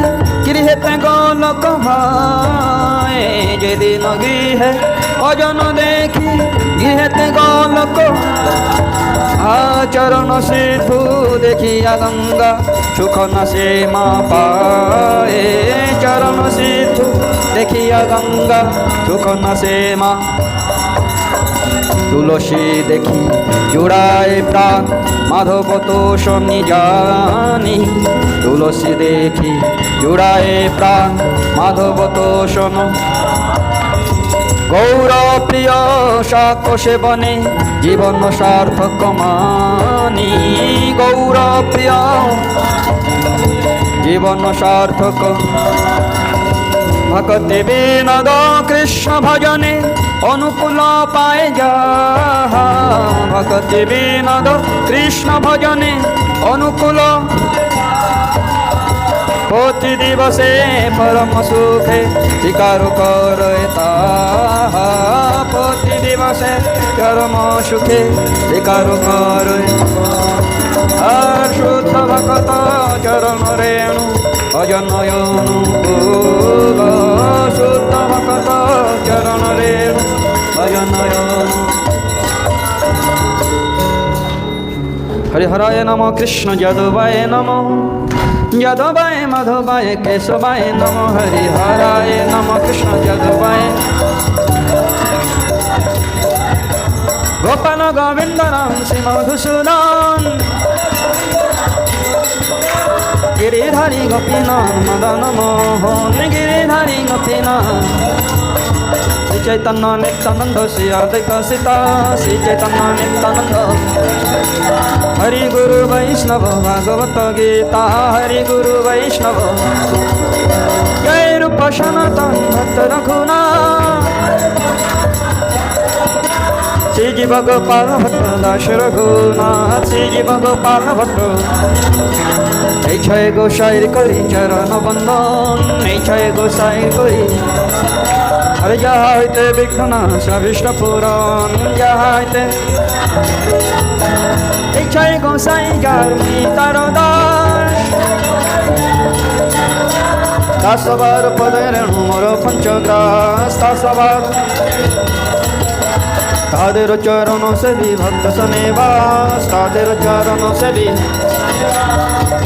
গৃহেতে গোলক হয়, যেদিন গৃহে ভজন দেখি গৃহেতে গোলক। আচরণ সিধু দেখিয়া গঙ্গা সুখ নাশে মা পায়ে, চরণ সিধু দেখিয়া গঙ্গা সুখ নাশে মা। তুলসী দেখি জুড়ায় প্রাণ মাধব তোষণ জানি, তুলসী দেখি জুড়ায় প্রাণ মাধব তোষণ। গৌর প্রিয় শাক সেবনে জীবন সার্থক মানি, গৌর প্রিয় জীবন সার্থক। ভক্তি বিনোদ কৃষ্ণ ভজনে অনুকূল পায় যাহা, ভক্তি বিনোদ কৃষ্ণ ভজনে অনুকূল। প্রতি দিবসে পরম সুখে স্বীকার করে তাহা, প্রতি দিবসে পরম সুখে স্বীকার করে। আর শুদ্ধ ভক্ত চরণ রেণু অজনয় অনুকূল, শুদ্ধ ভক্ত চরণ রেণু অজনয়। হরিহরায় নম কৃষ্ণ যাদবায় নম, যাদবায় মাধবায় কেশবায় নম, হরিহরায় নম কৃষ্ণ যাদবায়। গোপাল গোবিন্দ রাম শ্রী মধুসূদন, गिरिधारी गोपीनाथ मदन मोहन, गिरिधारी गोपीनाथ। श्री चैतन्य नित्यानंद श्री अद्वैत सीता, श्री चैतन्य नित्यानंद। हरि गुरु वैष्णव भागवत गीता, हरि गुरु वैष्णव। जय रूप सनातन भक्त रघुनाथ, श्री जीव गोपाल भट्ट दास रघुनाथ, श्री जीव गोपाल भट्ट। এই ছয় গোসাইর করি চরণ বন্দন, এই ছয় গোসাইর করি। আরে যাহা হইতে বিঘ্ন নাশ বিষ্ণু পুরাণ, যাহা হইতে। এই ছয় গোসাই যার তার দাস, দাসবার পদে রেণু মোর পঞ্চগ্রাস, দাসবার। তাদের চরণ সেবি ভক্ত সনেবাস, তাদের চরণ সেবি।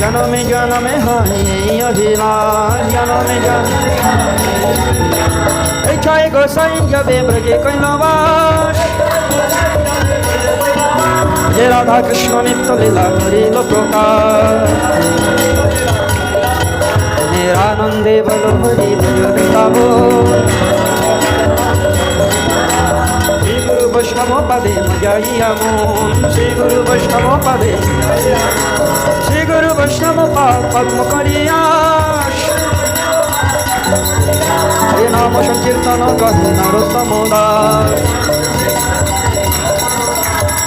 জনমে জনমে হয় এই অভিলাষ, জনমে জনমে। এই ছয় গোসাই যাবে ব্রজে কৈলাস, যে রাধা কৃষ্ণ নিত্য লীলা করিল প্রকাশ। নিরানন্দে বল হরি বৃন্দাব, শ্রী গুরু বৈষ্ণব পাদে মজাইয়া মন, শ্রী গুরু বৈষ্ণব পাদে। শ্রী গুরু বৈষ্ণব পাদ পদ্ম করিয়াস, হরি নাম সংকীর্তন কহে নরোত্তম দাস,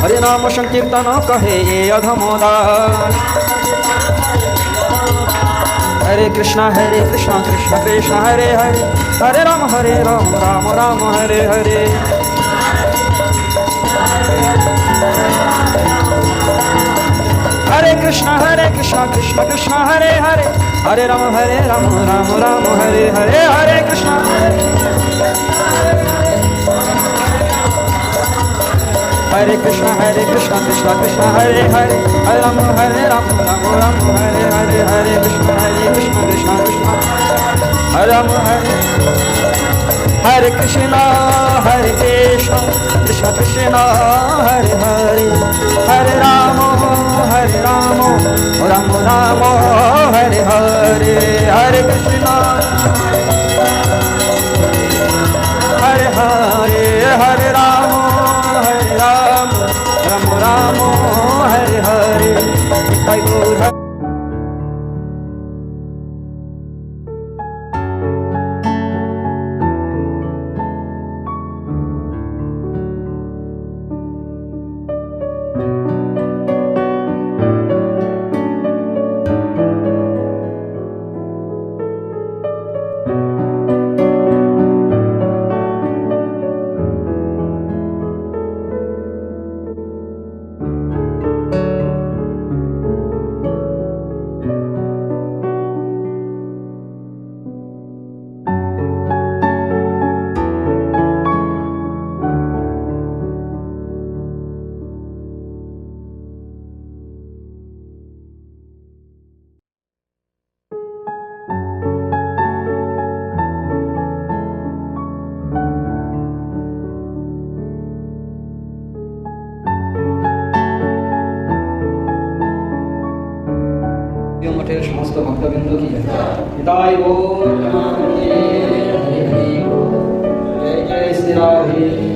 হরি নাম সংকীর্তন কহে অধম দাস। हरे कृष्णा कृष्ण कृष्ण हरे हरे, हरे राम राम राम हरे हरे। हरे कृष्ण कृष्ण कृष्ण हरे हरे, हरे राम राम राम हरे हरे। हरे कृष्ण कृष्ण कृष्ण कृष्ण हरे हरे, हरे राम राम राम हरे हरे। हरे कृष्ण कृष्ण कृष्ण हरे राम हरे कृष्ण कृष्ण कृष्ण हरे हरे। हरे राम राम राम हरे हरे। हरे कृष्ण हरे हरे, हरे राम राम राम हरे हरे। মঠের সমস্ত ভক্তবৃন্দ কি তাই জয় জয় শ্রী রাধে।